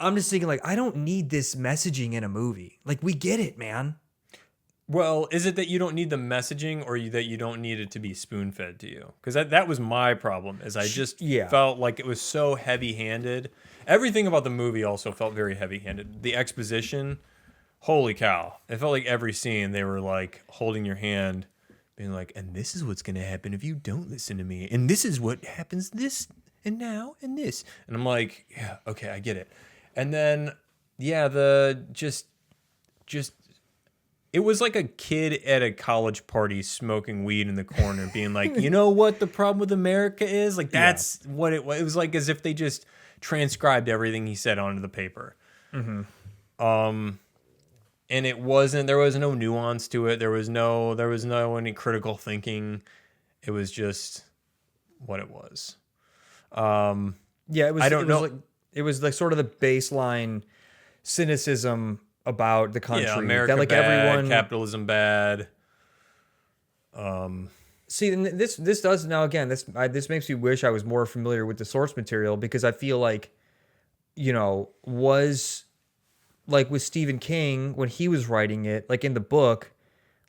I'm just thinking, like, I don't need this messaging in a movie. Like, we get it, man. Well, is it that you don't need the messaging, or that you don't need it to be spoon-fed to you? Because that was my problem, is I just felt like it was so heavy-handed. Everything about the movie also felt very heavy-handed. The exposition, holy cow. It felt like every scene they were, like, holding your hand, being like, and this is what's going to happen if you don't listen to me. And this is what happens this, and now, and this. And I'm like, yeah, okay, I get it. And then, yeah, just it was like a kid at a college party smoking weed in the corner being like, you know what the problem with America is? Like, that's what it was. It was like as if they just transcribed everything he said onto the paper. Mm-hmm. And there was no nuance to it. There was no any critical thinking. It was just what it was. Yeah, it was. It was like sort of the baseline cynicism about the country. Yeah, America that, like, bad, everyone, capitalism bad. See, this does now again. This makes me wish I was more familiar with the source material, because I feel like, was like with Stephen King when he was writing it, like in the book,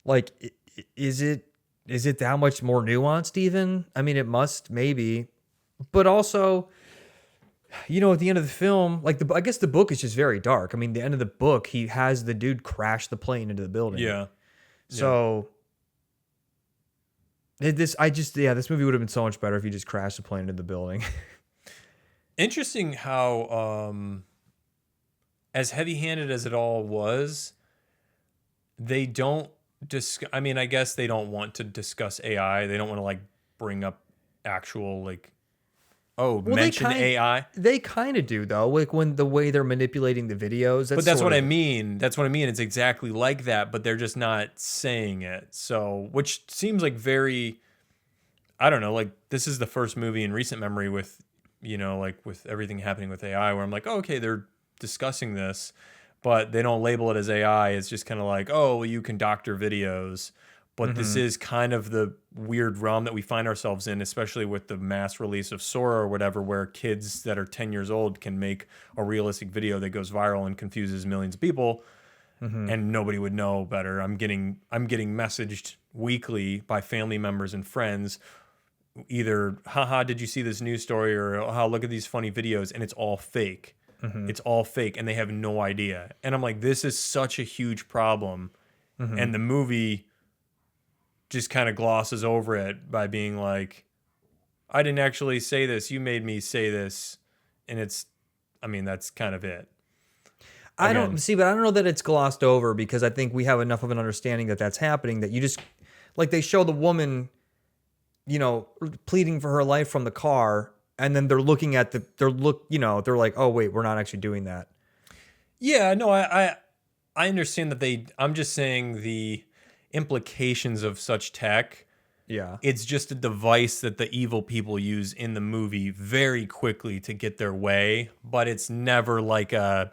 Like, is it that much more nuanced even? I mean, it must maybe, but also, at the end of the film, like I guess the book is just very dark. I mean, the end of the book, he has the dude crash the plane into the building. Yeah. Yeah. So this movie would have been so much better if he just crashed the plane into the building. Interesting how, as heavy-handed as it all was, they don't I mean, I guess they don't want to discuss AI. They don't want to like bring up actual like, mention AI. They kind of do though, like when the way they're manipulating the videos. But that's what I mean. That's what I mean. It's exactly like that, but they're just not saying it. So, which seems like very, I don't know, like this is the first movie in recent memory with, like with everything happening with AI where I'm like, oh, okay, they're discussing this, but they don't label it as AI. It's just kind of like, oh, well, you can doctor videos. But this is kind of the weird realm that we find ourselves in, especially with the mass release of Sora or whatever, where kids that are 10 years old can make a realistic video that goes viral and confuses millions of people, and nobody would know better. I'm getting messaged weekly by family members and friends, either, haha, did you see this news story? Or, oh, look at these funny videos, and it's all fake. It's all fake, and they have no idea. And I'm like, this is such a huge problem. And the movie just kind of glosses over it by being like, I didn't actually say this. You made me say this. And that's kind of it. I don't see, but I don't know that it's glossed over because I think we have enough of an understanding that that's happening that you just, like they show the woman, pleading for her life from the car. And then they're looking at they're like, oh, wait, we're not actually doing that. Yeah, no, I understand that I'm just saying the implications of such tech. Yeah. It's just a device that the evil people use in the movie very quickly to get their way, but it's never like a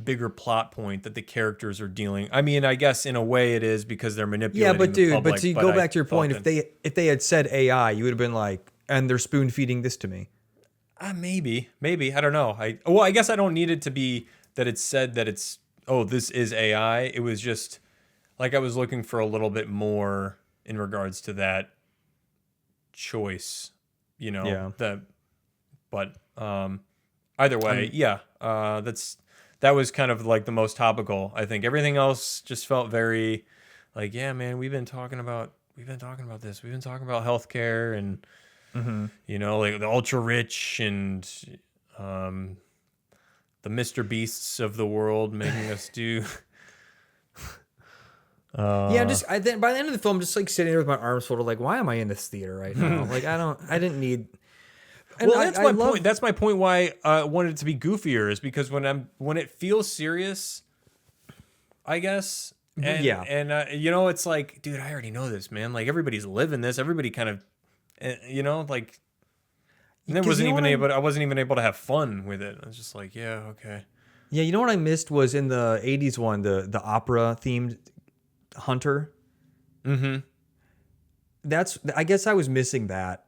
bigger plot point that the characters are dealing. I mean, I guess in a way it is because they're manipulating the public. But to go back to your point, if they had said AI, you would have been like, and they're spoon feeding this to me. Maybe. I don't know. I guess I don't need it to be that it's said that it's, this is AI. It was just like I was looking for a little bit more in regards to that choice, Yeah. But either way, that was kind of like the most topical. I think everything else just felt very like, yeah, man, we've been talking about this. We've been talking about healthcare and like the ultra rich and the Mr. Beasts of the world making us do. By the end of the film, just like sitting there with my arms folded, like, why am I in this theater right now? Like, I didn't need. And well, that's my point. That's my point. Why I wanted it to be goofier is because when it feels serious, I guess. And, it's like, dude, I already know this, man. Like everybody's living this. Everybody kind of. Like, and I wasn't even able to have fun with it. I was just like, yeah, okay. Yeah, you know what I missed was in the 80s one, the opera themed Hunter. I guess I was missing that.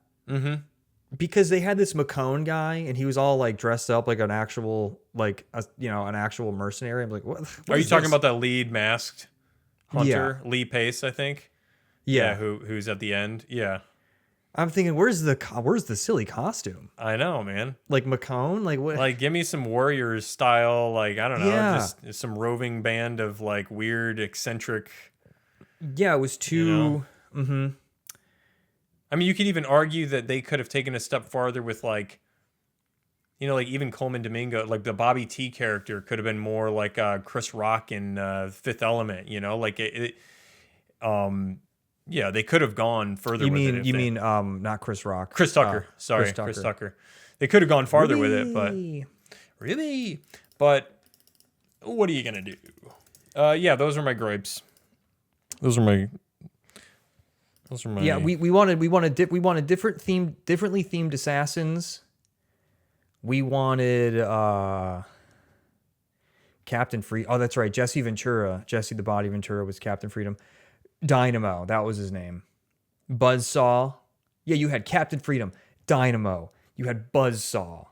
Because they had this McCone guy and he was all like dressed up like an actual an actual mercenary. I'm like, what are you talking about? That lead masked Hunter, Lee Pace, I think. Yeah, who's at the end? Yeah. I'm thinking, where's the silly costume? I know, man. Like McCone, like what? Like, give me some Warriors style, like I don't know, just some roving band of like weird, eccentric. Yeah, it was too. I mean, you could even argue that they could have taken a step farther with like, like even Coleman Domingo, like the Bobby T character could have been more like Chris Rock in Fifth Element, like it. Yeah, they could have gone further. You mean not Chris Rock? Chris Tucker. Sorry, Chris Tucker. They could have gone farther with it, but really. But what are you gonna do? Yeah, those are my gripes. Those are my. Yeah, we wanted differently themed assassins. We wanted Captain Free. Oh, that's right, Jesse Ventura. Jesse the Body Ventura was Captain Freedom. Dynamo, that was his name. Buzzsaw. Yeah, you had Captain Freedom, Dynamo. You had Buzzsaw.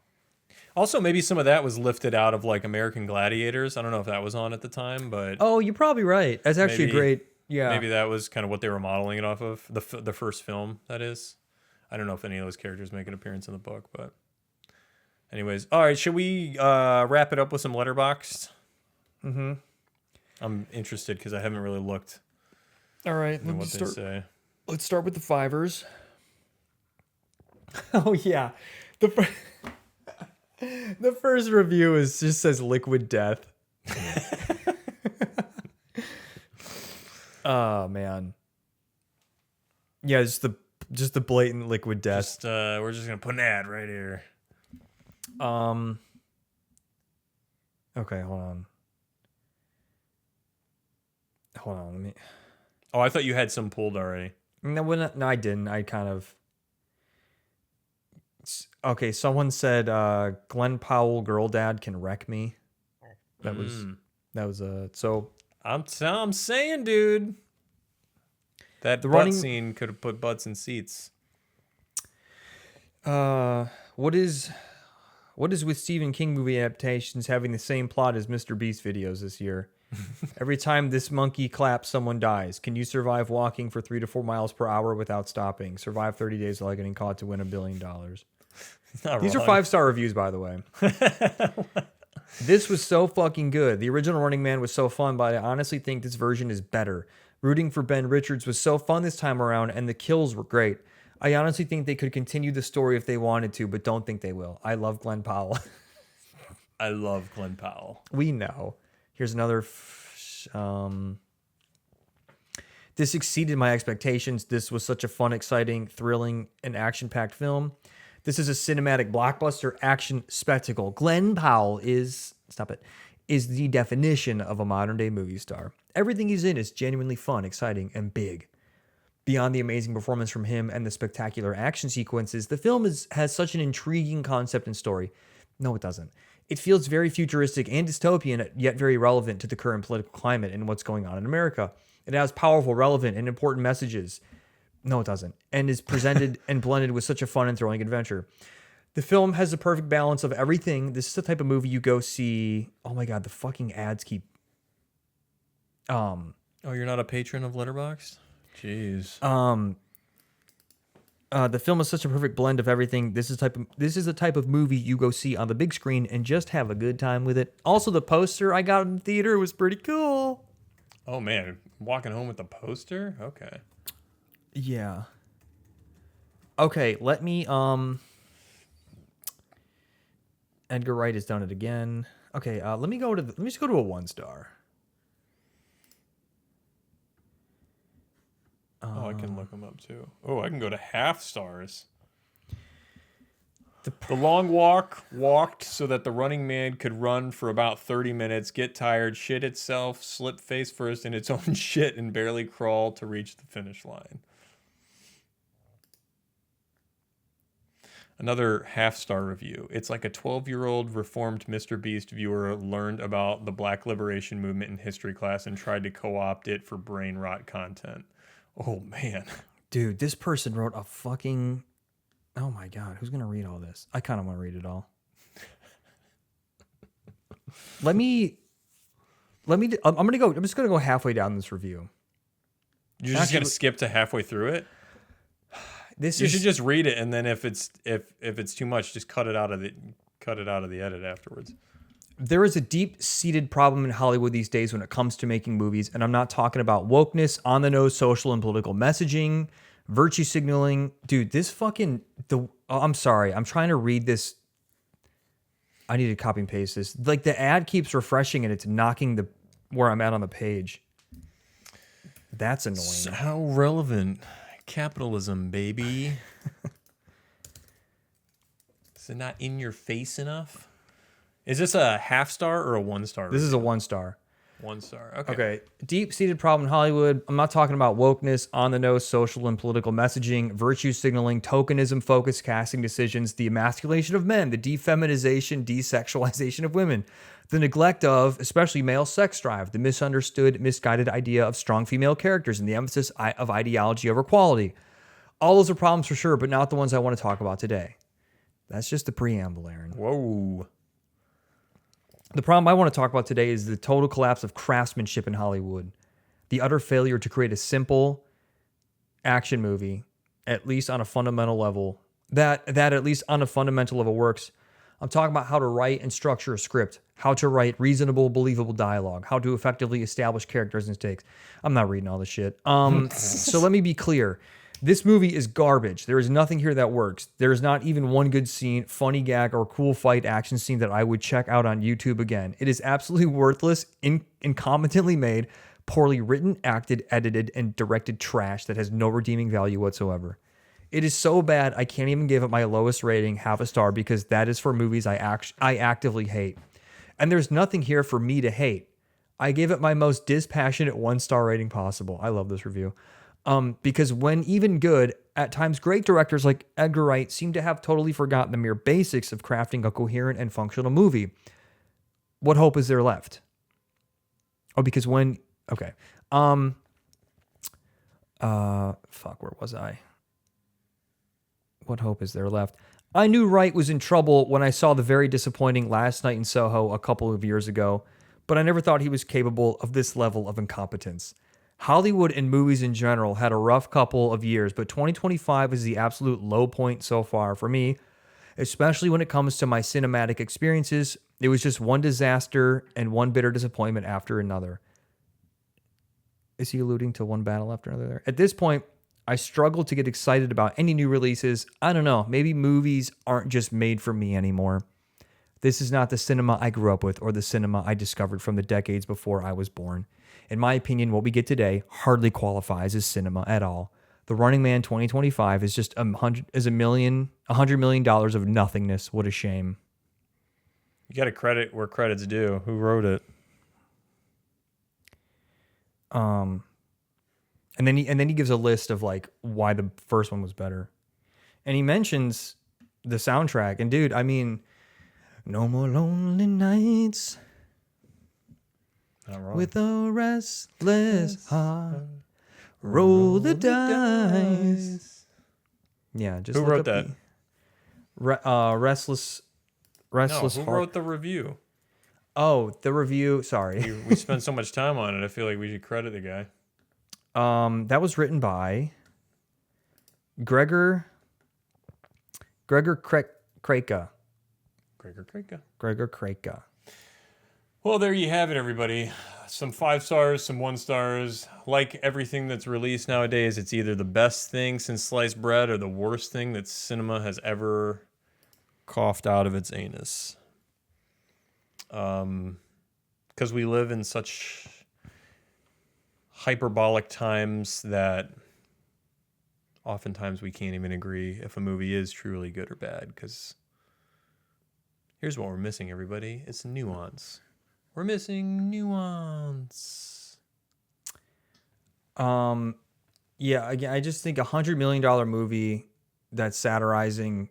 Also, maybe some of that was lifted out of like American Gladiators. I don't know if that was on at the time, but oh, you're probably right. That's actually a Yeah. Maybe that was kind of what they were modeling it off of. The first film, that is. I don't know if any of those characters make an appearance in the book, but anyways. All right, should we wrap it up with some Letterboxd? Mm-hmm. I'm interested because I haven't really looked All right, at what they say. Let's start with the fivers. Oh yeah, the the first review just says liquid death. Oh man. Yeah, just the blatant liquid death. We're just gonna put an ad right here. Okay, hold on. Let me. Oh, I thought you had some pulled already. No, I didn't. I kind of. Okay, someone said Glenn Powell, girl dad, can wreck me. That was so. I'm saying, dude. That The butt running- scene could have put butts in seats. What is with Stephen King movie adaptations having the same plot as Mr. Beast videos this year? Every time this monkey claps, someone dies. Can you survive walking for 3 to 4 miles per hour without stopping? Survive 30 days without getting caught to win $1 billion. These are 5-star reviews, by the way. This was so fucking good. The original Running Man was so fun, but I honestly think this version is better. Rooting for Ben Richards was so fun this time around, and the kills were great. I honestly think they could continue the story if they wanted to, but don't think they will. I love Glenn Powell. I love Glenn Powell. We know. Here's another. This exceeded my expectations. This was such a fun, exciting, thrilling, and action-packed film. This is a cinematic blockbuster action spectacle. Glenn Powell is the definition of a modern-day movie star. Everything he's in is genuinely fun, exciting, and big. Beyond the amazing performance from him and the spectacular action sequences, the film has such an intriguing concept and story. No, it doesn't. It feels very futuristic and dystopian, yet very relevant to the current political climate and what's going on in America. It has powerful, relevant, and important messages. No, it doesn't. And is presented and blended with such a fun and thrilling adventure. The film has the perfect balance of everything. This is the type of movie you go see. Oh my God, the fucking ads keep. Oh, you're not a patron of Letterboxd? Jeez. The film is such a perfect blend of everything. This is the type of movie you go see on the big screen and just have a good time with it. Also, the poster I got in the theater was pretty cool. Oh man, walking home with the poster? Okay. Yeah. Okay, let me Edgar Wright has done it again. Okay, let me just go to a 1-star. Oh, I can look them up too. Oh, I can go to half stars. The long walk walked so that the running man could run for about 30 minutes, get tired, shit itself, slip face first in its own shit, and barely crawl to reach the finish line. Another half-star review. It's like a 12-year-old reformed Mr. Beast viewer learned about the Black Liberation Movement in history class and tried to co-opt it for brain rot content. Oh, man. Dude, this person wrote a fucking... Oh my God, who's going to read all this? I kind of want to read it all. I'm just going to go halfway down this review. You're just going to skip to halfway through it? You should just read it, and then if it's too much, just cut it out of the edit afterwards. There is a deep-seated problem in Hollywood these days when it comes to making movies, and I'm not talking about wokeness, on-the-nose social and political messaging, virtue signaling. Dude, I'm sorry. I'm trying to read this. I need to copy and paste this. Like, the ad keeps refreshing, and it's knocking where I'm at on the page. That's annoying. So how relevant. Capitalism, baby. Is it not in your face enough? Is this a half-star or a 1-star? This is a 1-star. 1-star. Okay. Okay. Deep-seated problem in Hollywood. I'm not talking about wokeness, on-the-nose social and political messaging, virtue signaling, tokenism-focused casting decisions, the emasculation of men, the defeminization, desexualization of women, the neglect of, especially male sex drive, the misunderstood, misguided idea of strong female characters, and the emphasis of ideology over quality. All those are problems for sure, but not the ones I want to talk about today. That's just the preamble, Aaron. Whoa. The problem I want to talk about today is the total collapse of craftsmanship in Hollywood. the utter failure to create a simple action movie, at least on a fundamental level, that at least on a fundamental level works. I'm talking about how to write and structure a script, how to write reasonable, believable dialogue, how to effectively establish characters and stakes. I'm not reading all this shit. So let me be clear. This movie is garbage. There is nothing here that works. There is not even one good scene, funny gag, or cool fight action scene that I would check out on YouTube again. It is absolutely worthless, incompetently made, poorly written, acted, edited, and directed trash that has no redeeming value whatsoever. It is so bad I can't even give it my lowest rating, half a star, because that is for movies I actively hate. And there's nothing here for me to hate. I gave it my most dispassionate 1-star rating possible. I love this review. Because when even good, at times great directors like Edgar Wright seem to have totally forgotten the mere basics of crafting a coherent and functional movie. What hope is there left? Oh, because when... Okay. Fuck, where was I? What hope is there left? I knew Wright was in trouble when I saw the very disappointing Last Night in Soho a couple of years ago, but I never thought he was capable of this level of incompetence. Hollywood and movies in general had a rough couple of years, but 2025 is the absolute low point so far for me, especially when it comes to my cinematic experiences. It was just one disaster and one bitter disappointment after another. Is he alluding to one battle after another there? At this point, I struggle to get excited about any new releases. I don't know. Maybe movies aren't just made for me anymore. This is not the cinema I grew up with or the cinema I discovered from the decades before I was born. In my opinion, what we get today hardly qualifies as cinema at all. The Running Man 2025 is just $100 million of nothingness. What a shame. You got to credit where credit's due. Who wrote it? And then he gives a list of like why the first one was better. And he mentions the soundtrack. And dude, I mean, no more lonely nights. Not wrong. With a restless heart, roll the dice. Yeah, just who look wrote up that? Restless Who Heart. wrote the review? Oh, the review. Sorry. We spent so much time on it. I feel like we should credit the guy. That was written by Gregor Kreka. Gregor Kreka. Well, there you have it, everybody. Some 5 stars, some 1 stars. Like everything that's released nowadays, it's either the best thing since sliced bread or the worst thing that cinema has ever coughed out of its anus. Because we live in such hyperbolic times that oftentimes we can't even agree if a movie is truly good or bad. Because here's what we're missing, everybody. It's nuance. We're missing nuance. Yeah, again, I just think $100 million movie that's satirizing,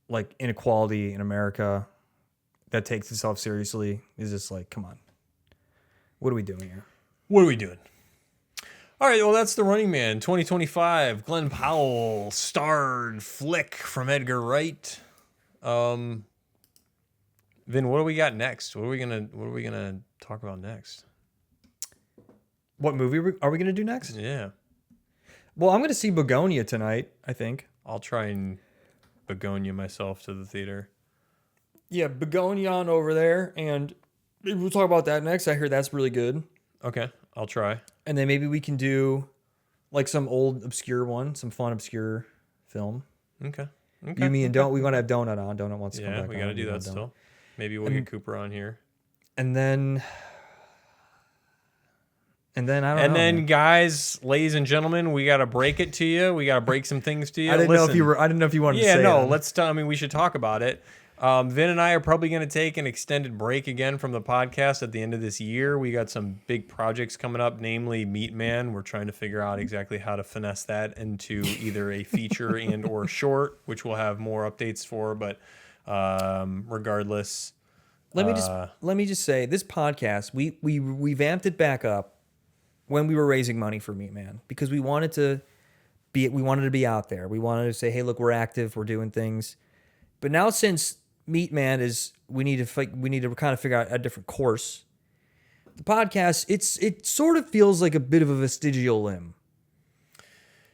like inequality in America, that takes itself seriously, is just like, come on, what are we doing here? What are we doing? All right, well, that's The Running Man 2025. Glenn Powell starred flick from Edgar Wright. Vin, what do we got next? What are we gonna talk about next? What movie are we gonna do next? Yeah. Well, I'm gonna see Begonia tonight, I think. I'll try and begonia myself to the theater. Yeah, Begonia on over there, and maybe we'll talk about that next. I hear that's really good. Okay, I'll try. And then maybe we can do like some old obscure one, some fun obscure film. Okay. You, me, and Don't. We want to have Donut on. Donut wants to come back. Yeah, we got to do that still. Maybe we'll get Cooper on here. And then I don't know. And then, guys, ladies and gentlemen, we got to break it to you. We got to break some things to you. I didn't know if you wanted to say it. Yeah, no, I mean, we should talk about it. Vin and I are probably going to take an extended break again from the podcast at the end of this year. We got some big projects coming up, namely Meat Man. We're trying to figure out exactly how to finesse that into either a feature and or short, which we'll have more updates for. But regardless, let me just say this podcast we vamped it back up when we were raising money for Meat Man because we wanted to be out there. We wanted to say, hey, look, we're active, we're doing things. But now since Meat Man we need to kind of figure out a different course. the podcast, it sort of feels like a bit of a vestigial limb.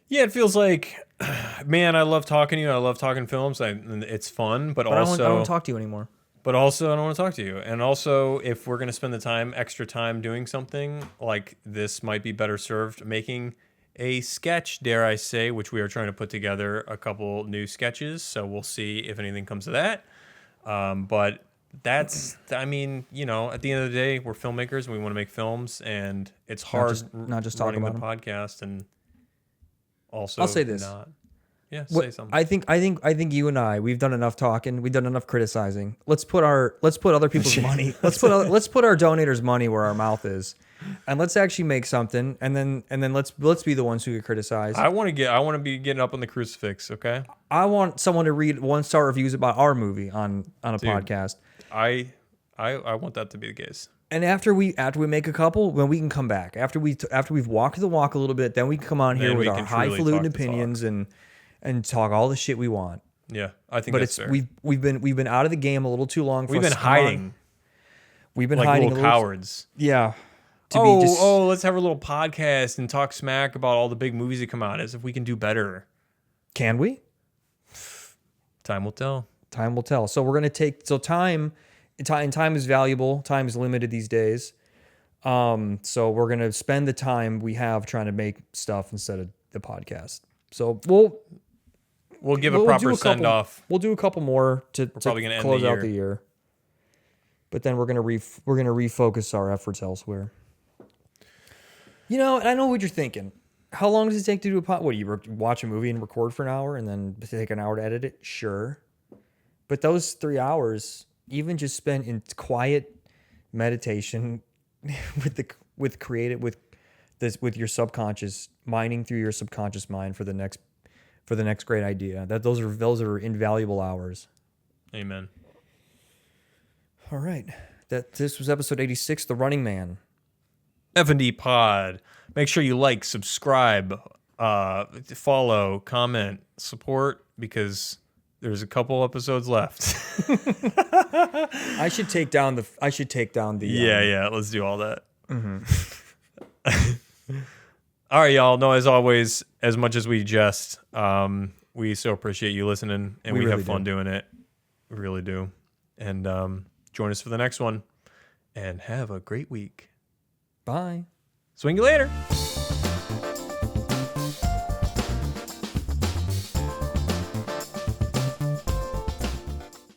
Yeah, it feels like, man, I love talking to you. I love talking films. It's fun, but I also don't want to talk to you anymore. But also, I don't want to talk to you. And also, if we're going to spend the extra time doing something, like this might be better served making a sketch, dare I say, which we are trying to put together a couple new sketches. So we'll see if anything comes of that. But that's, I mean, you know, at the end of the day, we're filmmakers and we want to make films. And it's hard not just talk running about the them. podcast and also I'll say this. Yeah, say something. I think you and I, we've done enough talking. We've done enough criticizing. Let's put other people's money. Let's put our donators' money where our mouth is, and let's actually make something. And then let's be the ones who get criticized. I want to be getting up on the crucifix. Okay. I want someone to read 1-star reviews about our movie on a podcast. I want that to be the case. And after we make a couple, then we can come back. After we've walked the walk a little bit, then we can come on here with our highfalutin opinions and talk all the shit we want. Yeah, I think but that's fair. we've been out of the game a little too long. We've been hiding. We've been like hiding little cowards. Yeah. Let's have a little podcast and talk smack about all the big movies that come out, as if we can do better. Can we? Time will tell. Time will tell. So we're gonna take time is valuable. Time is limited these days. So we're gonna spend the time we have trying to make stuff instead of the podcast. So we'll give a proper send off. We'll do a couple more to probably gonna close end out the year. But then we're gonna refocus our efforts elsewhere. You know, and I know what you're thinking. How long does it take to do a pod? What do you watch a movie and record for an hour and then take an hour to edit it? Sure, but those 3 hours, even just spent in quiet meditation, with your subconscious, mining through your subconscious mind for the next great idea. Those are invaluable hours. Amen. All right. This was episode 86, The Running Man. FND POD. Make sure you like, subscribe, follow, comment, support, because there's a couple episodes left. I should take down the. Yeah. Let's do all that. Mm-hmm. All right, y'all. No, as always, as much as we jest, we so appreciate you listening, and we really have fun doing it. We really do. And join us for the next one. And have a great week. Bye. Swing you later.